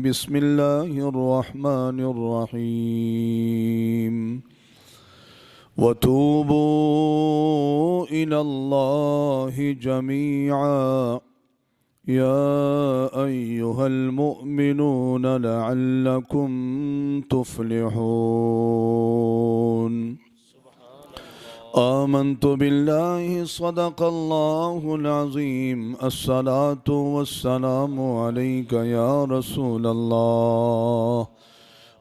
बिस्मिल्लाहिर्रहमानिर्रहीम वतूबू इलल्लाहि जमीआ या अय्युहल मुअमिनून लअल्लकुम तुफ्लिहून। आमन्तु बिल्लाहि सदक़ल्लाहुल अज़ीम। अस्सलातु वस्सलामु अलैका या रसूलल्लाह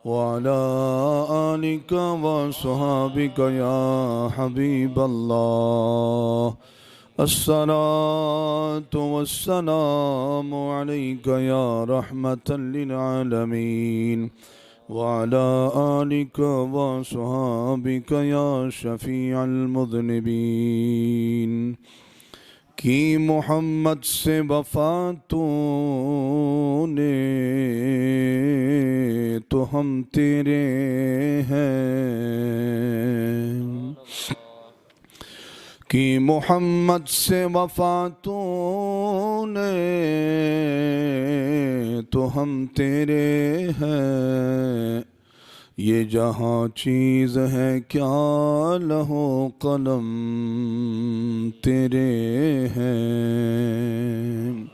व अला आलिका व अस्हाबिका या हबीबल्लाह। अस्सलातु वस्सलामु अलैका या रहमतल लिल आलमीन व अला आलिका व अस्हाबिका या शफीअल मुज़निबीन। की मोहम्मद से वफ़ा तूने तो हम तेरे हैं, कि मोहम्मद से वफ़ा तूने तो हम तेरे हैं। ये जहाँ चीज़ है क्या लहो कलम तेरे हैं।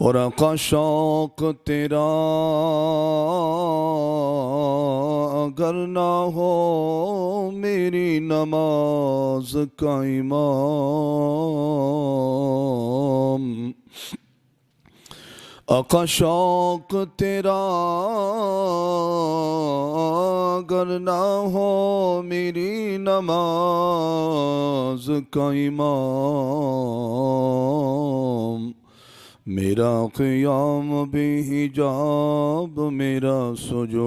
और आका शौक़ तेरा अगर ना हो मेरी नमाज का इमाम। आका शौक़ तेरा अगर ना हो मेरी नमाज का इमाम। मेरा क़ियाम बेहिजाब मेरा सुजूद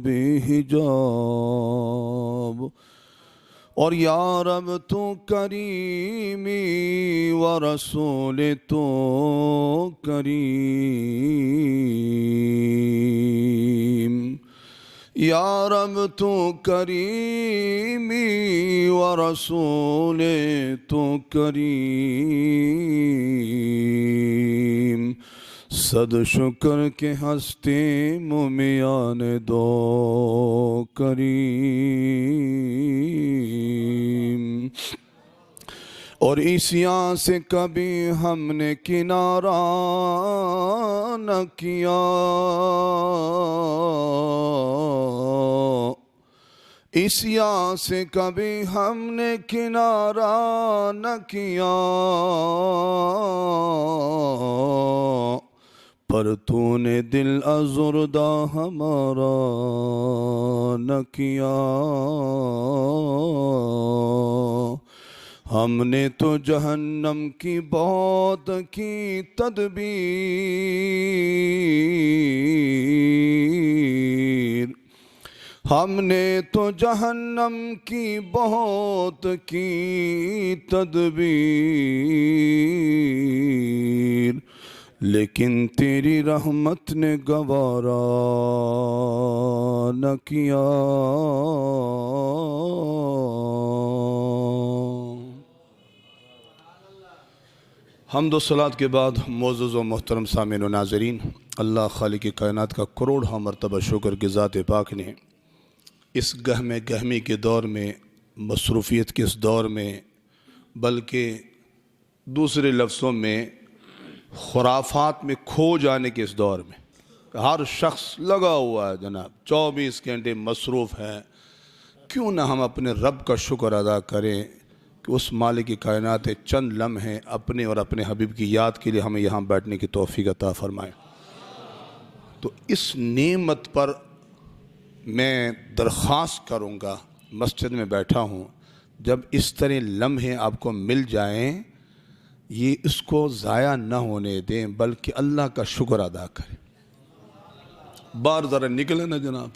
बेहिजाब। और या रब तू करीमी व रसूल तो करीम। या रब तू करीमी व रसूल तो करीम। सद शुक्र के हस्ते मुमियान दो करीम। और इसियां से कभी हमने किनारा न किया। इसियां से कभी हमने किनारा न किया। पर तूने दिल अज़ुर्दा हमारा न किया। हमने तो जहन्नम की बहुत की तदबीर। हमने तो जहन्नम की बहुत की तदबीर। लेकिन तेरी रहमत ने गवारा न किया। हम्द व सलात के बाद मोअज़्ज़ज़ व मोहतरम सामीन व नाज़रीन, अल्लाह खालिक कायनात का करोड़ों मरतबा शुक्र कि ज़ात पाक ने इस गहमे गहमी के दौर में, मसरूफ़ियत के इस दौर में, बल्कि दूसरे लफ्ज़ों में खुराफात में खो जाने के इस दौर में हर शख्स लगा हुआ है जनाब, 24 घंटे मसरूफ़ है। क्यों ना हम अपने रब का शुक्र अदा करें कि उस मालिक की कायनात चंद लम्हे अपने और अपने हबीब की याद के लिए हमें यहाँ बैठने की तौफ़ीक़ अता फ़रमाए। तो इस नेमत पर मैं दरख्वास्त करूँगा, मस्जिद में बैठा हूँ, जब इस तरह लम्हे आपको मिल जाएं, ये इसको ज़ाया न होने दें, बल्कि अल्लाह का शुक्र अदा करें। बाहर ज़रा निकले ना जनाब,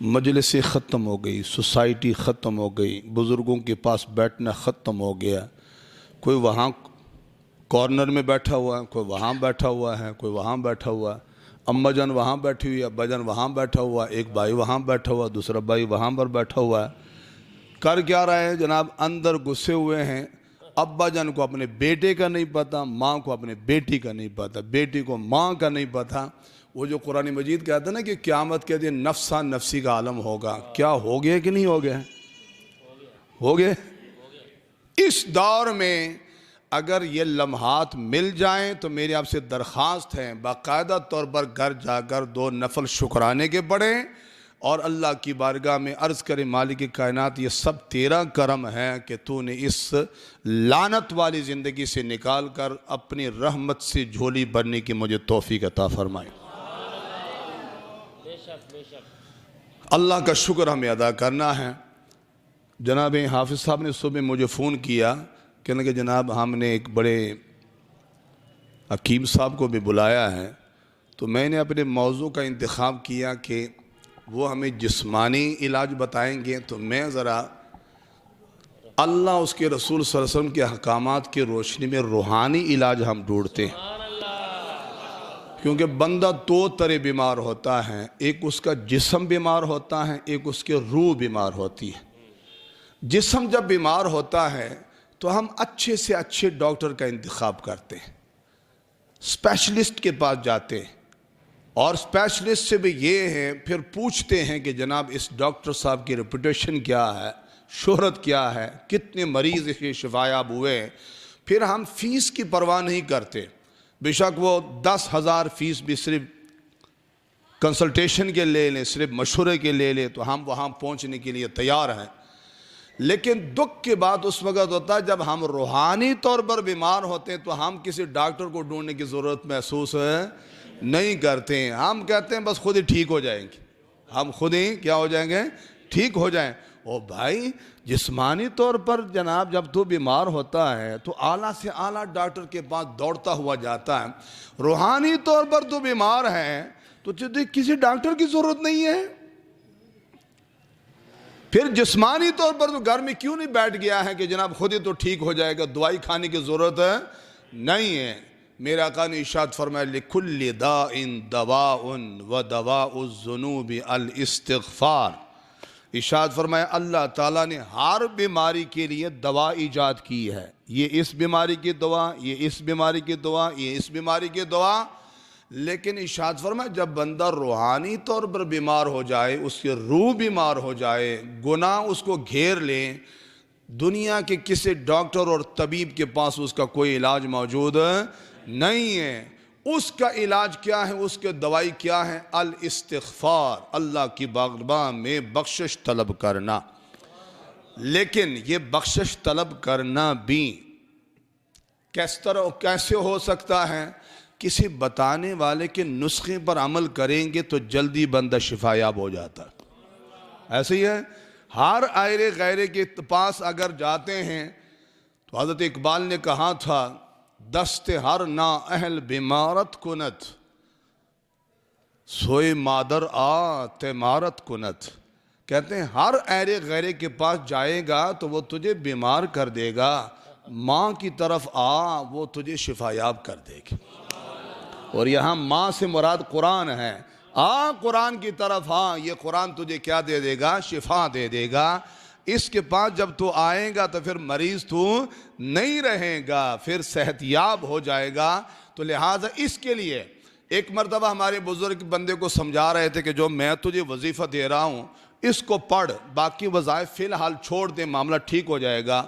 मजलिसें ख़त्म हो गई, सोसाइटी ख़त्म हो गई, बुज़ुर्गों के पास बैठना ख़त्म हो गया। कोई वहाँ कॉर्नर में बैठा हुआ है, कोई वहाँ बैठा हुआ है, कोई वहाँ बैठा हुआ है। अम्मा जान वहाँ बैठी हुई है, अब्बा जान वहाँ बैठा हुआ है, एक भाई वहाँ बैठा हुआ, दूसरा भाई वहाँ पर बैठा हुआ है। कर क्या रहे हैं जनाब? अंदर घुसे हुए हैं अब्बा जान को अपने बेटे का नहीं पता, माँ को अपने बेटी का नहीं पता, बेटी को माँ का नहीं पता। वो जो कुरान मजीद कहता है ना कि क़यामत के दिन नफ्सा नफ्सी का आलम होगा, क्या हो गया कि नहीं हो गया? हो गए। इस दौर में अगर ये लम्हात मिल जाएं तो मेरी आपसे दरख्वास्त है, बाकायदा तौर पर घर जाकर 2 नफल शुक्राने के पढ़ें और अल्लाह की बारगाह में अर्ज़ करें, मालिक कायनात ये सब तेरा करम है कि तूने इस लानत वाली ज़िंदगी से निकाल कर अपनी रहमत से झोली भरने की मुझे तौफीक अता फरमाए। अल्लाह का शुक्र हमें अदा करना है। जनाब हाफिज़ साहब ने सुबह मुझे फ़ोन किया, कहने लगे जनाब हमने एक बड़े हकीम साहब को भी बुलाया है। तो मैंने अपने मौजू का इंतखाब किया कि वो हमें जिस्मानी इलाज बताएंगे, तो मैं ज़रा अल्लाह उसके रसूल सल्लल्लाहु अलैहि वसल्लम के अहकामात की रोशनी में रूहानी इलाज हम ढूंढते हैं। क्योंकि बंदा 2 तरह बीमार होता है, एक उसका जिस्म बीमार होता है, एक उसके रूह बीमार होती है। जिस्म जब बीमार होता है तो हम अच्छे से अच्छे डॉक्टर का इंतखाब करते हैं, स्पेशलिस्ट के पास जाते हैं और स्पेशलिस्ट से भी ये है, फिर पूछते हैं कि जनाब इस डॉक्टर साहब की रेपुटेशन क्या है, शोहरत क्या है, कितने मरीज़ इसके शिफायाब हुए। फिर हम फ़ीस की परवाह नहीं करते, बेशक वो 10,000 फ़ीस भी सिर्फ कंसल्टेशन के ले लें, सिर्फ मशवरे के ले लें, तो हम वहाँ पहुँचने के लिए तैयार हैं। लेकिन दुख की बात उस वक़्त होता है जब हम रूहानी तौर पर बीमार होते हैं, तो हम किसी डॉक्टर को ढूंढने की ज़रूरत महसूस नहीं करते हैं। हम कहते हैं बस खुद ही ठीक हो जाएंगे, हम खुद ही क्या हो जाएंगे, ठीक हो जाएं। ओ भाई, जिस्मानी तौर पर जनाब जब तो बीमार होता है तो आला से आला डॉक्टर के पास दौड़ता हुआ जाता है। रूहानी तौर पर तो बीमार है तो तुझे किसी डॉक्टर की ज़रूरत नहीं है। फिर जिस्मानी तौर पर तो घर में क्यों नहीं बैठ गया है कि जनाब खुद ही तो ठीक हो जाएगा, दवाई खाने की ज़रूरत नहीं है। मेरा आका ने इरशाद फरमाया, लिकुल्लि दाइन दवाउन व दवाउज़्ज़ुनूबि अल इस्तिग़फ़ार। इरशाद फरमाया अल्लाह ताला ने हर बीमारी के लिए दवा ईजाद की है। ये इस बीमारी की दवा, ये इस बीमारी की दवा, ये इस बीमारी की दवा। लेकिन इरशाद फरमाया जब बंदा रूहानी तौर पर बीमार हो जाए, उसके रूह बीमार हो जाए, गुनाह उसको घेर लें, दुनिया के किसी डॉक्टर और तबीब के पास उसका कोई इलाज मौजूद नहीं है। उसका इलाज क्या है, उसके दवाई क्या है, अल इस्तिग़फ़ार, अल्लाह की बारगाह में बख्शिश तलब करना। लेकिन ये बख्शिश तलब करना भी किस तरह कैसे हो सकता है? किसी बताने वाले के नुस्खे पर अमल करेंगे तो जल्दी बंदा शिफायाब हो जाता है। ऐसे ही है, हर आयरे गैरे के पास अगर जाते हैं तो हज़रत इकबाल ने कहा था, दस्ते हर ना अहल बीमारत कुनत, सोए मादर आ तिमारत कुनत। कहते हैं हर आयरे गैरे के पास जाएगा तो वो तुझे बीमार कर देगा, माँ की तरफ आ वो तुझे शिफायाब कर देगी। और यहाँ माँ से मुराद कुरान है। आ कुरान की तरफ, हाँ ये कुरान तुझे क्या दे देगा, शिफा दे देगा। इसके पास जब तू आएगा तो फिर मरीज़ तू नहीं रहेगा, फिर सेहतयाब हो जाएगा। तो लिहाजा इसके लिए एक मरतबा हमारे बुज़ुर्ग बंदे को समझा रहे थे कि जो मैं तुझे वजीफ़ा दे रहा हूँ इसको पढ़, बाकी वज़ाइफ फ़िलहाल छोड़ दे, मामला ठीक हो जाएगा।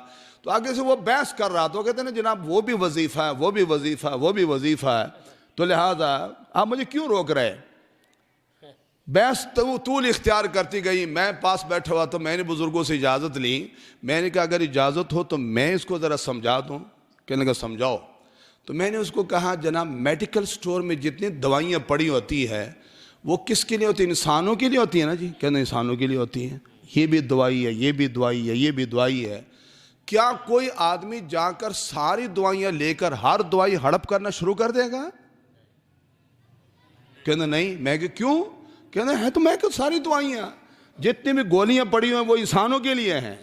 तो आगे से वो बहस कर रहा था, कहते ना जनाब वो भी वजीफ़ा है, वो भी वजीफ़ा है, वो भी वजीफ़ा है, तो लिहाजा आप मुझे क्यों रोक रहे? बहस तो तूल इख्तियार करती गई। मैं पास बैठा हुआ तो मैंने बुज़ुर्गों से इजाज़त ली। मैंने कहा अगर इजाज़त हो तो मैं इसको ज़रा समझा दूँ। कहने लगा समझाओ। तो मैंने उसको कहा जनाब मेडिकल स्टोर में जितनी दवाइयाँ पड़ी होती है वो किसके लिए होती है? इंसानों के लिए होती है ना जी। कहना इंसानों के लिए होती हैं। ये भी दवाई है, ये भी दवाई है, ये भी दवाई है। क्या कोई आदमी जाकर सारी दवाइयाँ लेकर हर दवाई हड़प करना शुरू कर देगा? कहना नहीं। मैं कि क्यों? कहना है तो मैं सारी दवाइयाँ जितनी भी गोलियाँ पड़ी हुई हैं वो इंसानों के लिए हैं,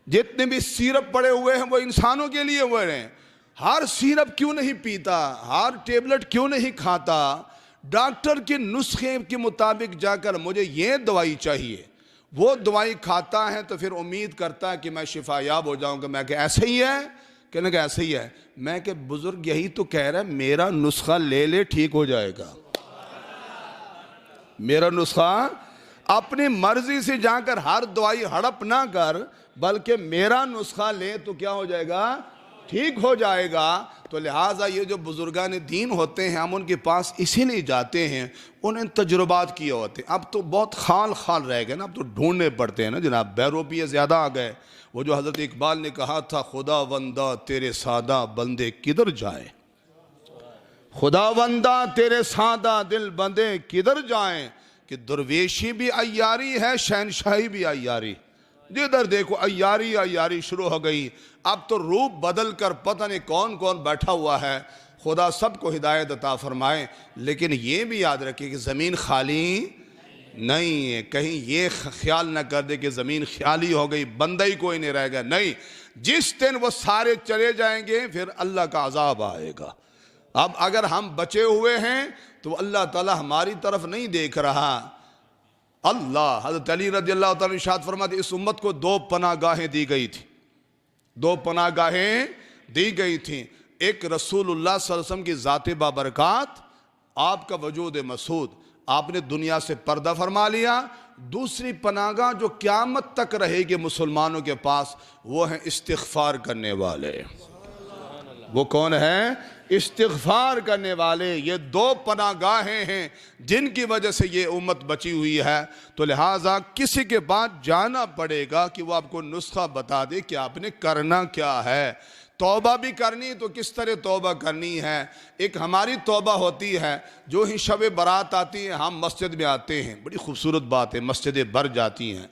जितने भी सिरप पड़े हुए हैं वो इंसानों के लिए हुए हैं। हर सिरप क्यों नहीं पीता, हर टेबलेट क्यों नहीं खाता? डॉक्टर के नुस्खे के मुताबिक जाकर मुझे ये दवाई चाहिए, वो दवाई खाता है तो फिर उम्मीद करता है कि मैं शिफायाब हो जाऊंगा। मैं कि ऐसे ही है। कहने का ऐसे ही है। मैं कि बुजुर्ग यही तो कह रहा है, मेरा नुस्खा ले ले ठीक हो जाएगा। मेरा नुस्खा अपनी मर्जी से जाकर हर दवाई हड़प ना कर, बल्कि मेरा नुस्खा ले तो क्या हो जाएगा, ठीक हो जाएगा। तो लिहाजा ये जो बुजुर्गान दीन होते हैं, हम उनके पास इसीलिए जाते हैं, उन्हें तजुर्बात किए होते हैं। अब तो बहुत खाल खाल रह गए ना, अब तो ढूंढने पड़ते हैं ना जनाब, बैरोपिये ज़्यादा आ गए। वो जो हज़रत इकबाल ने कहा था, खुदा वंदा तेरे सादा बंदे किधर जाए, खुदा वंदा तेरे सादा दिल बंदे किधर जाएं, कि दरवेशी भी अय्यारी है, शहनशाही भी अय्यारी। जिधर देखो अय्यारी अय्यारी शुरू हो गई। अब तो रूप बदल कर पता नहीं कौन कौन बैठा हुआ है। खुदा सबको हिदायत अता फरमाए। लेकिन ये भी याद रखिए कि ज़मीन खाली नहीं है। कहीं ये ख्याल ना कर दे कि ज़मीन खाली हो गई, बंदा ही कोई नहीं रहेगा। नहीं, जिस दिन वो सारे चले जाएंगे फिर अल्लाह का अजाब आएगा। अब अगर हम बचे हुए हैं तो अल्लाह ताला हमारी तरफ नहीं देख रहा। अल्लाह हज़रत अली रज़ियल्लाहु ताला इरशाद फरमाते, इस उम्मत को दो पनागाहें दी गई थी, दो पनागाहें दी गई थी। एक रसूलुल्लाह सल्लल्लाहु अलैहि वसल्लम की ज़ात बाबरकात, आपका वजूद मसूद, आपने दुनिया से पर्दा फरमा लिया। दूसरी पनागाह जो क़यामत तक रहेगी मुसलमानों के पास, वो है इस्तिग़फ़ार करने वाले। वो कौन है? इस्तिग़फ़ार करने वाले। ये दो पनागाहें हैं जिनकी वजह से ये उम्मत बची हुई है। तो लिहाजा किसी के पास जाना पड़ेगा कि वो आपको नुस्खा बता दे कि आपने करना क्या है। तौबा भी करनी तो किस तरह तौबा करनी है। एक हमारी तौबा होती है, जो ही शब बारात आती है हम मस्जिद में आते हैं, बड़ी खूबसूरत बात है, मस्जिदें भर जाती हैं।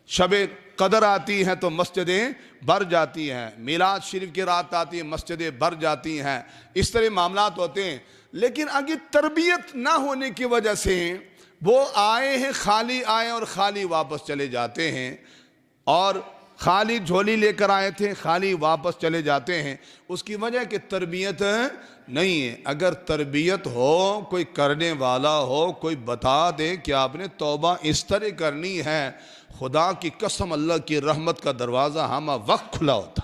शब कदर आती हैं तो मस्जिदें भर जाती हैं। मिलाद शरीफ की रात आती है, मस्जिदें भर जाती हैं। इस तरह मामलात होते हैं। लेकिन आगे तरबियत ना होने की वजह से वो आए हैं, खाली आए और खाली वापस चले जाते हैं। और खाली झोली लेकर आए थे, खाली वापस चले जाते हैं। उसकी वजह कि तरबियत नहीं है। अगर तरबियत हो, कोई करने वाला हो, कोई बता दे कि आपने तौबा इस तरह करनी है, खुदा की कसम अल्लाह की रहमत का दरवाज़ा हमा वक्त खुला होता,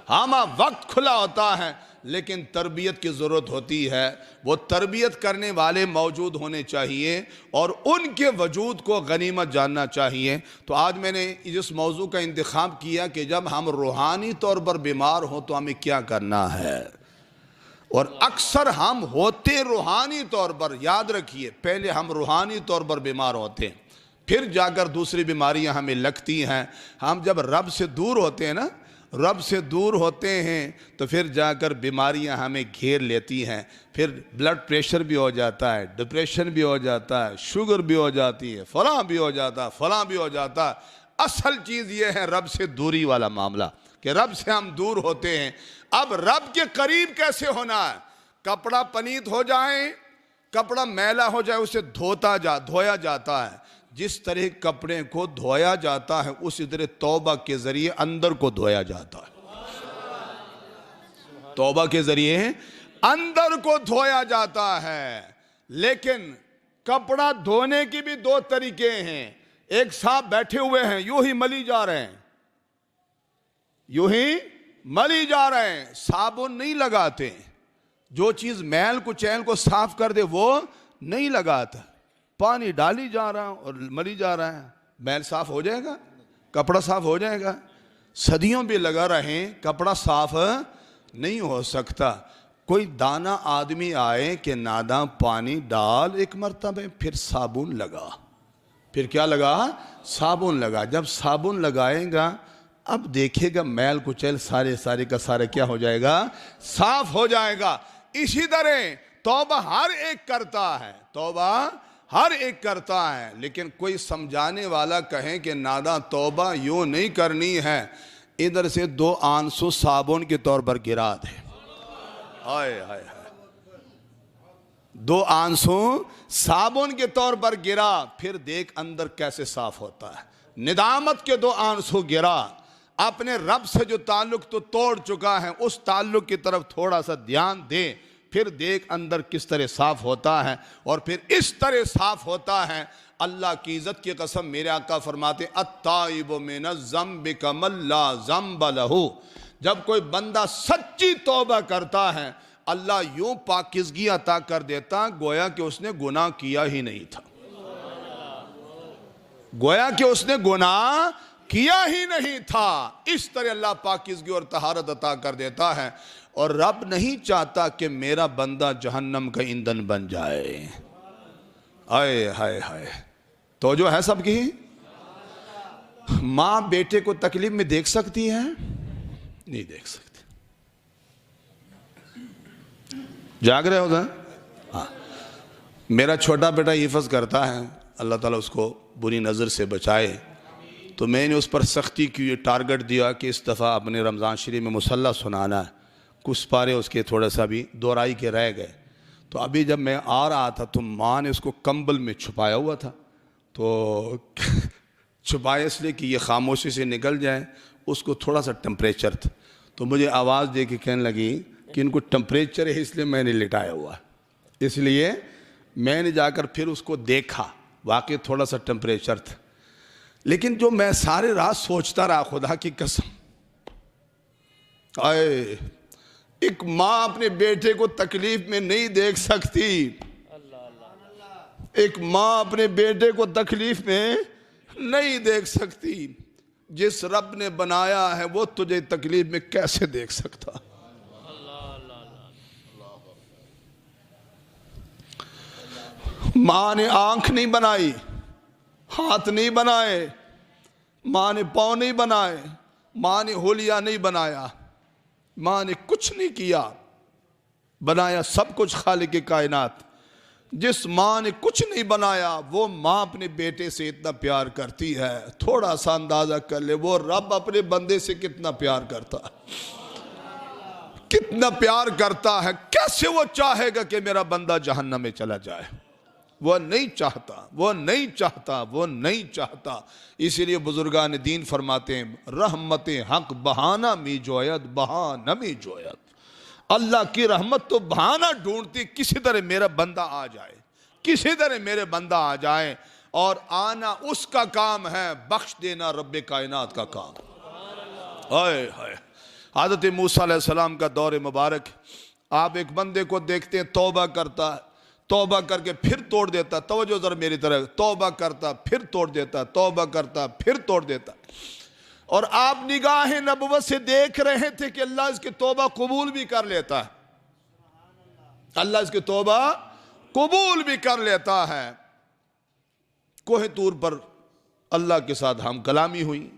हमा वक्त खुला होता है। लेकिन तरबियत की ज़रूरत होती है। वो तरबियत करने वाले मौजूद होने चाहिए और उनके वजूद को गनीमत जानना चाहिए। तो आज मैंने इस मौजू का इंतखाब किया कि जब हम रूहानी तौर पर बीमार हों तो हमें क्या करना है। और अक्सर हम होते रूहानी तौर पर, याद रखिए, पहले हम रूहानी तौर पर बीमार होते हैं, फिर जाकर दूसरी बीमारियां हमें लगती हैं। हम जब रब से दूर होते हैं ना, रब से दूर होते हैं तो फिर जाकर बीमारियां हमें घेर लेती हैं। फिर ब्लड प्रेशर भी हो जाता है, डिप्रेशन भी हो जाता है, शुगर भी हो जाती है, फलां भी हो जाता है, फलां भी हो जाता है। असल चीज़ ये है रब से दूरी वाला मामला, कि रब से हम दूर होते हैं। अब रब के करीब कैसे होना है? कपड़ा पनीत हो जाए, कपड़ा मैला हो जाए, उसे धोया जाता है। जिस तरह कपड़े को धोया जाता है उसी तरह तौबा के जरिए अंदर को धोया जाता है। तौबा के जरिए अंदर को धोया जाता है। लेकिन कपड़ा धोने की भी दो तरीके हैं। एक साहब बैठे हुए हैं, यूं ही मली जा रहे हैं, यूं ही मली जा रहे हैं, साबुन नहीं लगाते। जो चीज मैल कुचैल को साफ कर दे वो नहीं लगाता। पानी डाली जा रहा और मरी जा रहा है, मैल साफ हो जाएगा, कपड़ा साफ हो जाएगा। सदियों भी लगा रहे, कपड़ा साफ नहीं हो सकता। कोई दाना आदमी आए कि नादा पानी डाल एक मरतबे, फिर साबुन लगा, फिर क्या लगा? साबुन लगा। जब साबुन लगाएगा अब देखेगा मैल कुचैल सारे का सारे क्या हो जाएगा? साफ हो जाएगा। इसी तरह तौबा हर एक करता है, तौबा हर एक करता है। लेकिन कोई समझाने वाला कहे कि नादा तौबा यूं नहीं करनी है, इधर से दो आंसू साबुन के तौर पर गिरा दे, हाय हाय हाय, दो आंसू साबुन के तौर पर गिरा, फिर देख अंदर कैसे साफ होता है। निदामत के दो आंसू गिरा, अपने रब से जो ताल्लुक तो तोड़ चुका है उस ताल्लुक की तरफ थोड़ा सा ध्यान दे, फिर देख अंदर किस तरह साफ होता है। और फिर इस तरह साफ होता है, अल्लाह की इज्जत की कसम मेरे आका फरमाते अत्ताइबु मिनज़्ज़म्बि कमल्ला ज़म्ब लहू, जब कोई बंदा सच्ची तौबा करता है अल्लाह यूं पाकिज़गी अता कर देता गोया कि उसने गुनाह किया ही नहीं था, गोया कि उसने गुनाह किया ही नहीं था। इस तरह अल्लाह पाकिज़गी और तहारत अता कर देता है। और रब नहीं चाहता कि मेरा बंदा जहन्नम का ईंधन बन जाए। आए हाय हाय, तो जो है सबकी। माँ बेटे को तकलीफ में देख सकती है? नहीं देख सकती। जाग रहे हो ना? हाँ, मेरा छोटा बेटा हिफ़्ज़ करता है, अल्लाह ताला उसको बुरी नज़र से बचाए। तो मैंने उस पर सख्ती की, ये टारगेट दिया कि इस दफ़ा अपने रमज़ान शरीफ में मुसल्ला सुनाना है। कुछ पारे उसके थोड़ा सा भी दोहराई के रह गए। तो अभी जब मैं आ रहा था तो माँ ने उसको कंबल में छुपाया हुआ था, तो छुपाया इसलिए कि ये खामोशी से निकल जाए। उसको थोड़ा सा टेम्परेचर था, तो मुझे आवाज़ दे के कहने लगी कि इनको टेम्परेचर है इसलिए मैंने लिटाया हुआ। इसलिए मैंने जाकर फिर उसको देखा, वाकई थोड़ा सा टेम्परेचर था। लेकिन जो मैं सारे रात सोचता रहा, खुदा की कसम, आए एक माँ अपने बेटे को तकलीफ में नहीं देख सकती। एक माँ अपने बेटे को तकलीफ में नहीं देख सकती। जिस रब ने बनाया है वो तुझे तकलीफ में कैसे देख सकता? माँ ने आंख नहीं बनाई, हाथ नहीं बनाए, माँ ने पाँव नहीं बनाए, माँ ने होलिया नहीं बनाया, माँ ने कुछ नहीं किया, बनाया सब कुछ खालिक कायनात। जिस माँ ने कुछ नहीं बनाया वो माँ अपने बेटे से इतना प्यार करती है। थोड़ा सा अंदाजा कर ले वो रब अपने बंदे से कितना प्यार करता है, कितना प्यार करता है। कैसे वो चाहेगा कि मेरा बंदा जहन्नम में चला जाए? वो नहीं चाहता, वो नहीं चाहता, वो नहीं चाहता। इसीलिए बुजुर्गान दीन फरमाते हैं, रहमत हक बहाना मी जोयत बहाना मी जोयत। अल्लाह की रहमत तो बहाना ढूंढती, किसी तरह मेरा बंदा आ जाए, किसी तरह मेरे बंदा आ जाए। और आना उसका काम है, बख्श देना रब्बे कायनात का काम। हाय हाय, हज़रत मूसा अलैहिस्सलाम का दौर मुबारक। आप एक बंदे को देखते हैं तौबा करता है, तौबा करके फिर तोड़ देता, तवज्जो जरा मेरी तरफ, तौबा करता फिर तोड़ देता, तौबा करता फिर तोड़ देता। और आप निगाह नबुवत से देख रहे थे कि अल्लाह इसकी तौबा कबूल भी कर लेता है, अल्लाह इसकी तौबा कबूल भी कर लेता है। कोहे तूर पर अल्लाह के साथ हम कलामी हुई,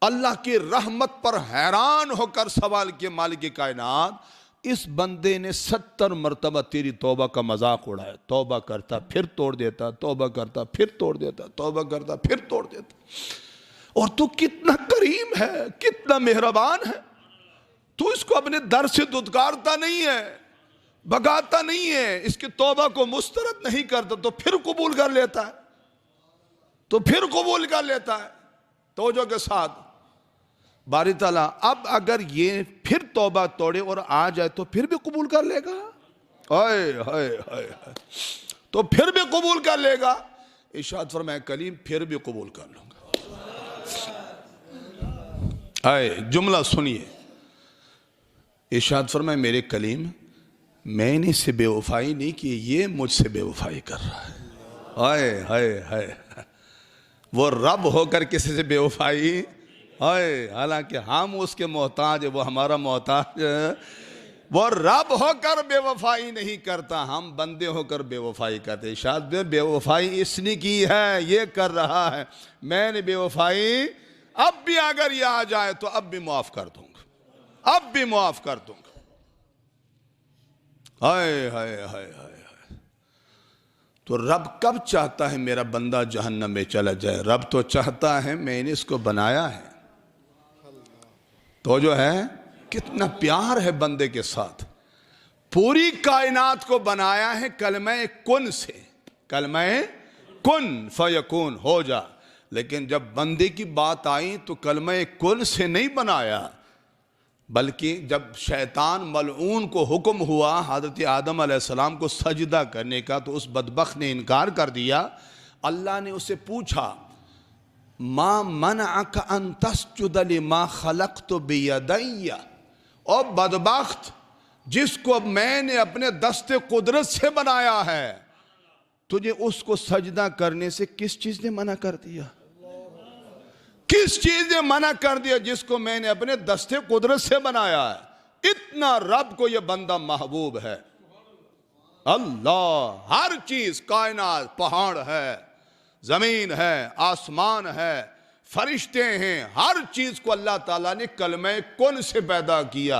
अल्लाह की रहमत पर हैरान होकर सवाल किया, मालिक कायनात इस बंदे ने 70 मरतबा तेरी तौबा का मजाक उड़ाया। तौबा करता फिर तोड़ देता, तौबा करता फिर तोड़ देता, तौबा करता फिर तोड़ देता। और तू कितना करीम है, कितना मेहरबान है, तू इसको अपने दर से दुत्कारता नहीं है, भगाता नहीं है, इसकी तौबा को मुस्तरद नहीं करता, तो फिर कबूल कर लेता है, तो फिर कबूल कर लेता है तवज्जो के साथ। बारी ताला अब अगर ये फिर तौबा तोड़े और आ जाए तो फिर भी कबूल कर लेगा। हाय हाय हाय, तो फिर भी कबूल कर लेगा। इरशाद फरमाया कलीम फिर भी कबूल कर लूंगा। हाय जुमला सुनिए, इरशाद फरमाया मेरे कलीम मैंने इससे बेवफाई नहीं की, ये मुझसे बेवफाई कर रहा है। हाय हाय हाय, वो रब होकर किसी से बेवफाई, हाय हालांकि हम उसके मोहताज है, वो हमारा मोहताज है। वो रब होकर बेवफाई नहीं करता, हम बंदे होकर बेवफाई करते। शायद बेवफाई इसने की है, ये कर रहा है, मैंने बेवफाई अब भी अगर ये आ जाए तो अब भी माफ कर दूंगा, अब भी माफ कर दूंगा। हाय हाय हाय हाय, तो रब कब चाहता है मेरा बंदा जहन्नम में चला जाए? रब तो चाहता है मैंने इसको बनाया है, तो जो है कितना प्यार है बंदे के साथ। पूरी कायनात को बनाया है कलमे कुन से, कलमे कुन फयकुन, हो जा। लेकिन जब बंदे की बात आई तो कलमे कुन से नहीं बनाया, बल्कि जब शैतान मलऊन को हुक्म हुआ हज़रत आदम अलैहिस्सलाम को सजदा करने का, तो उस बदबख्त ने इनकार कर दिया। अल्लाह ने उससे पूछा मा मनअक अन तस्जुद लिमा खलक़तु बियदैया, और बदबख्त जिसको मैंने अपने दस्ते कुदरत से बनाया है, तुझे उसको सजदा करने से किस चीज ने मना कर दिया? किस चीज ने मना कर दिया? जिसको मैंने अपने दस्ते कुदरत से बनाया है। इतना रब को यह बंदा महबूब है। अल्लाह हर चीज, कायनात, पहाड़ है, जमीन है, आसमान है, फरिश्ते हैं, हर चीज को अल्लाह ताला ने कलमे कुन से पैदा किया।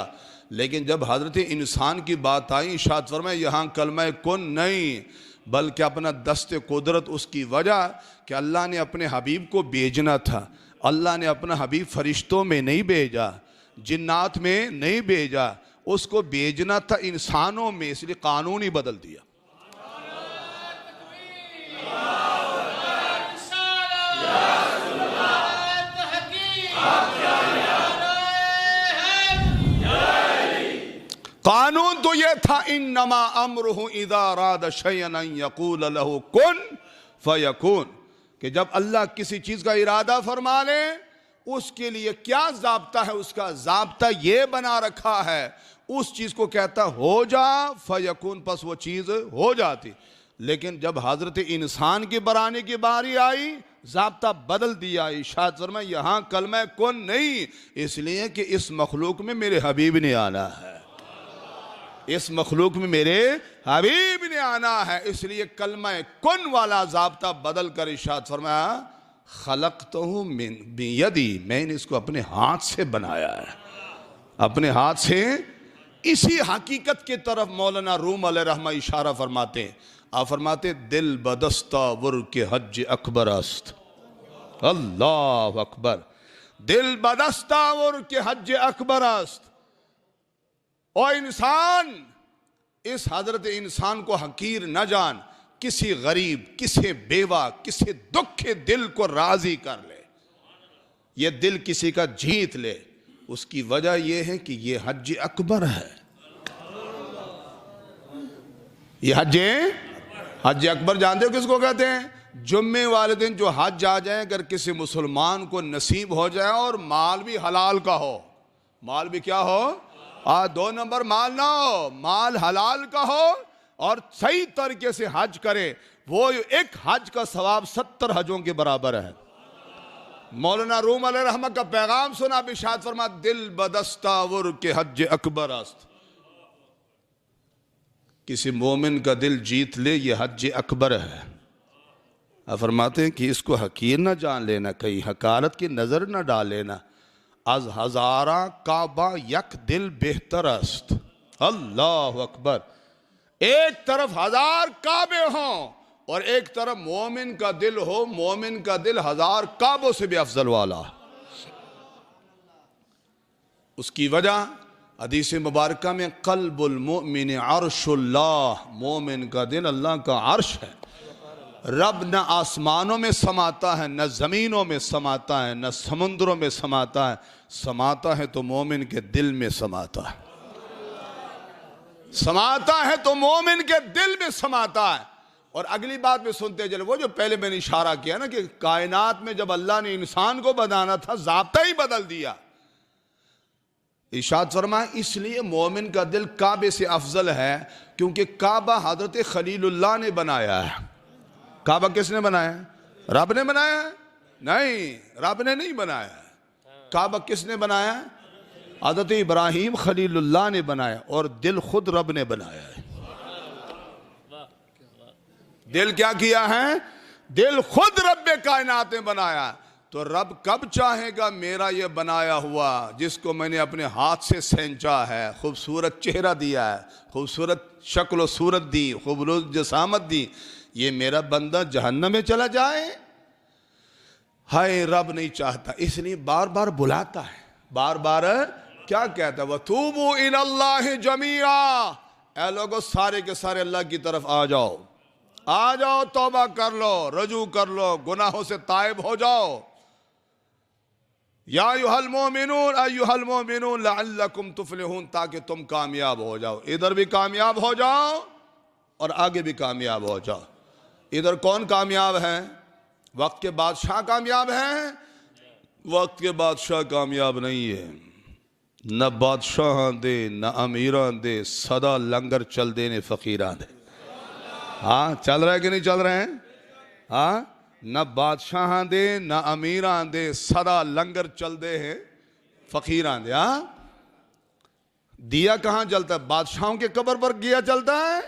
लेकिन जब हजरत इंसान की बात आई, इरशाद फरमाया यहाँ कलमे कुन नहीं, बल्कि अपना दस्ते कुदरत। उसकी वजह कि अल्लाह ने अपने हबीब को भेजना था। अल्लाह ने अपना हबीब फरिश्तों में नहीं भेजा, जिन्नात में नहीं भेजा, उसको भेजना था इंसानों में, इसलिए कानून ही बदल दिया। कानून तो यह था, इन्नमा अम्रुहु इज़ा अरादा शयअन अन यक़ूल लहू कुन फयकून, कि जब अल्लाह किसी चीज का इरादा फरमा ले, उसके लिए क्या ज़ाब्ता है, उसका ज़ाब्ता ये बना रखा है, उस चीज को कहता हो जा फयकून, बस वो चीज हो जाती। लेकिन जब हजरत इंसान की बनाने की बारी आई, ज़ाब्ता बदल दिया। इरशाद फरमाया यहाँ कलमा कुन नहीं, इसलिए कि इस मखलूक में मेरे हबीब ने आना है, इस मखलूक में मेरे हबीब ने आना है, इसलिए कलमा कुन वाला ज़ाब्ता बदल कर इरशाद फरमाया खलक़तहु मिन बियदी, मैंने इसको अपने हाथ से बनाया है, अपने हाथ से। इसी हकीकत की तरफ मौलाना रूम अलैहिर्रहमा इशारा फरमाते हैं। आप फरमाते दिल बदस्तावर के हज अकबर अस्त। अल्लाह अकबर। दिल बदस्तावर के हज अकबर अस्त। और इंसान, इस हजरत इंसान को हकीर न जान, किसी गरीब, किसी बेवा, किसी दुख के दिल को राजी कर ले, ये दिल किसी का जीत ले, उसकी वजह यह है कि ये हज अकबर है। ये हज अकबर जानते हो किसको कहते हैं? जुम्मे वाले दिन जो हज आ जाए, अगर किसी मुसलमान को नसीब हो जाए और माल भी हलाल का हो, माल भी क्या हो, दो नंबर माल ना हो, माल हलाल का हो और सही तरीके से हज करे, वो एक हज का सवाब 70 हजों के बराबर है। मौलाना रूम अलैहिर्रहमा का पैगाम सुना, इरशाद फरमा दिल बदस्तावर के हज अकबर अस्त। किसी मोमिन का दिल जीत ले, ये हज अकबर है। आप फरमाते हैं कि इसको हकीर ना जान लेना, कहीं हकारत की नजर ना डाल लेना। आज हजारा काबा यक दिल बेहतर अस्त। अल्लाह अकबर। एक तरफ 1000 काबे हों और एक तरफ मोमिन का दिल हो, मोमिन का दिल 1000 काबों से भी अफजल वाला। उसकी वजह हदीस मुबारका में कल्बुल मोमिन अर्शुल्लाह, मोमिन का दिल अल्लाह का अर्श है। रब न आसमानों में समाता है, न जमीनों में समाता है, न समुद्रों में समाता है, समाता है तो मोमिन के दिल में समाता है, समाता है तो मोमिन के दिल में समाता है। और अगली बात में सुनते चले, वो जो पहले मैंने इशारा किया ना कि कायनात में जब अल्लाह ने इंसान को बनाना था, ज़ाब्ता ही बदल दिया। इरशाद फरमाया इसलिए मोमिन का दिल काबे से अफजल है, क्योंकि काबा हजरत खलीलुल्लाह ने बनाया है। काबा किसने बनाया? रब ने बनाया? नहीं, रब ने नहीं बनाया। काबा किसने बनाया? हजरत इब्राहीम खलीलुल्लाह ने बनाया, और दिल खुद रब ने बनाया है। दिल क्या किया है? दिल खुद रब्बे कायनात ने बनाया। तो रब कब चाहेगा मेरा ये बनाया हुआ, जिसको मैंने अपने हाथ से सेंचा है, खूबसूरत चेहरा दिया है, खूबसूरत शक्ल व सूरत दी, खूबसूरत जसामत दी, ये मेरा बंदा जहन्नम में चला जाए? हाय, रब नहीं चाहता, इसलिए बार बार बुलाता है। बार बार क्या कहता है? वतूबू इलल्लाहि जमीआ, ऐ लोगों सारे के सारे अल्लाह की तरफ आ जाओ, आ जाओ, तौबा कर लो, रजू कर लो, गुनाहों से ताइब हो जाओ। या अय्युहल मोमिनून लअल्लकुम तुफ्लिहून, ताकि तुम कामयाब हो जाओ, इधर भी कामयाब हो जाओ और आगे भी कामयाब हो जाओ। इधर कौन कामयाब है? वक्त के बादशाह कामयाब हैं? वक्त के बादशाह कामयाब नहीं है। न बादशाह दे न अमीरां दे, सदा लंगर चल दे ने फकीरां दे। हाँ, चल रहा है कि नहीं चल रहे हैं? हाँ, न बादशाह दे न अमीरां दे, सदा लंगर चल दे हैं फकीरां दे। हाँ, दिया कहाँ जलता है? बादशाहों के कब्र पर दिया जलता है?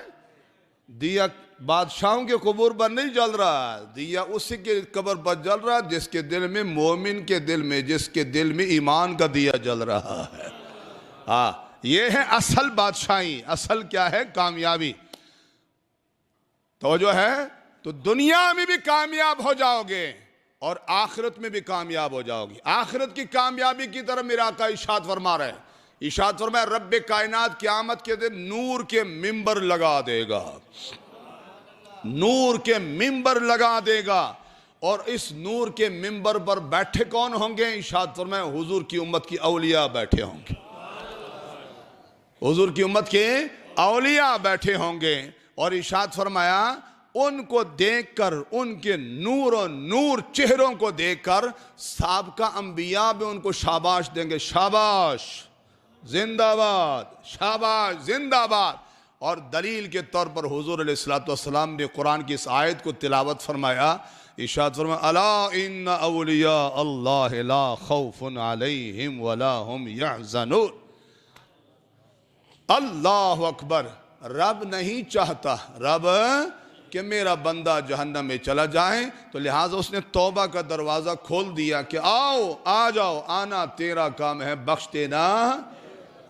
दिया बादशाहों के कब्र पर नहीं जल रहा, दिया उसी के कब्र पर जल रहा जिसके दिल में, मोमिन के दिल में, जिसके दिल में ईमान का दिया जल रहा है। हाँ, ये है असल बादशाही। असल क्या है? कामयाबी। तो जो है, तो दुनिया में भी कामयाब हो जाओगे और आखिरत में भी कामयाब हो जाओगे। आखिरत की कामयाबी की तरफ मेरा आका इरशाद फरमा रहे हैं। इरशाद फरमाया, रब्बे कायनात क़यामत के दिन नूर के मिंबर लगा देगा, नूर के मिंबर लगा देगा। और इस नूर के मिंबर पर बैठे कौन होंगे? इरशाद फरमाया, हुजूर की उम्मत की औलिया बैठे होंगे, हुजूर की उम्मत के औलिया बैठे होंगे। और इरशाद फरमाया, उनको देखकर, उनके नूर और नूर चेहरों को देखकर साबका अंबिया भी उनको शाबाश देंगे, शाबाश जिंदाबाद, शाबाश जिंदाबाद। और दलील के तौर पर हुजूर अलैहिस्सलातु वस्सलाम ने कुरान की इस आयत को तिलावत फरमाया। इरशाद फरमाया, अला इन्ना औलिया अल्लाह ला खौफुन अलैहिम वला हुम यहज़नून। अल्लाह अकबर। रब नहीं चाहता, रब कि मेरा बंदा जहन्नम में चला जाए, तो लिहाजा उसने तौबा का दरवाज़ा खोल दिया कि आओ, आ जाओ, आना तेरा काम है, बख्श देना।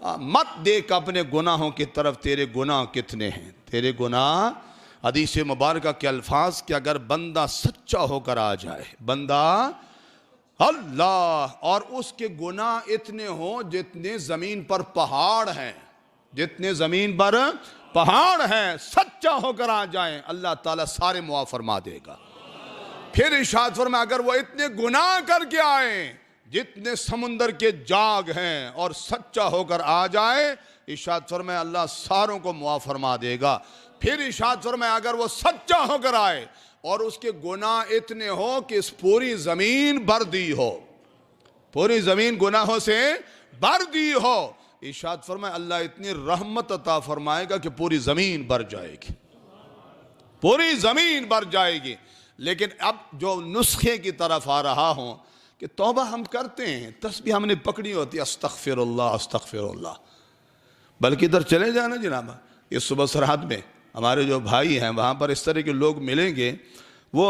मत देख अपने गुनाहों की तरफ, तेरे गुनाह कितने हैं, तेरे गुनाह। हदीस मुबारक के अल्फाज कि अगर बंदा सच्चा होकर आ जाए, बंदा अल्लाह, और उसके गुनाह इतने हों जितने ज़मीन पर पहाड़ हैं, जितने ज़मीन पर पहाड़ हैं, सच्चा होकर आ जाए, अल्लाह ताला सारे मुआफ़ फरमा देगा। फिर इरशाद फरमाया, अगर वो इतने गुनाह करके आए जितने समुंदर के जाग हैं और सच्चा होकर आ जाए, इरशाद फरमाया, अल्लाह सारों को मुआफ़ फरमा देगा। फिर इरशाद फरमाया, अगर वो सच्चा होकर आए और उसके गुनाह इतने हो कि इस पूरी ज़मीन भर दी हो, पूरी ज़मीन गुनाहों से भर दी हो, इरशाद फरमाया, अल्लाह इतनी रहमत अता फरमाएगा कि पूरी ज़मीन भर जाएगी, पूरी ज़मीन भर जाएगी। लेकिन अब जो नुस्खे की तरफ आ रहा हूँ कि तौबा हम करते हैं, तस्बीह हमने पकड़ी होती है, अस्तगफिरुल्लाह अस्तगफिरुल्लाह। बल्कि इधर चले जाना जनाब, इस सुबह सरहद में हमारे जो भाई हैं, वहाँ पर इस तरह के लोग मिलेंगे, वो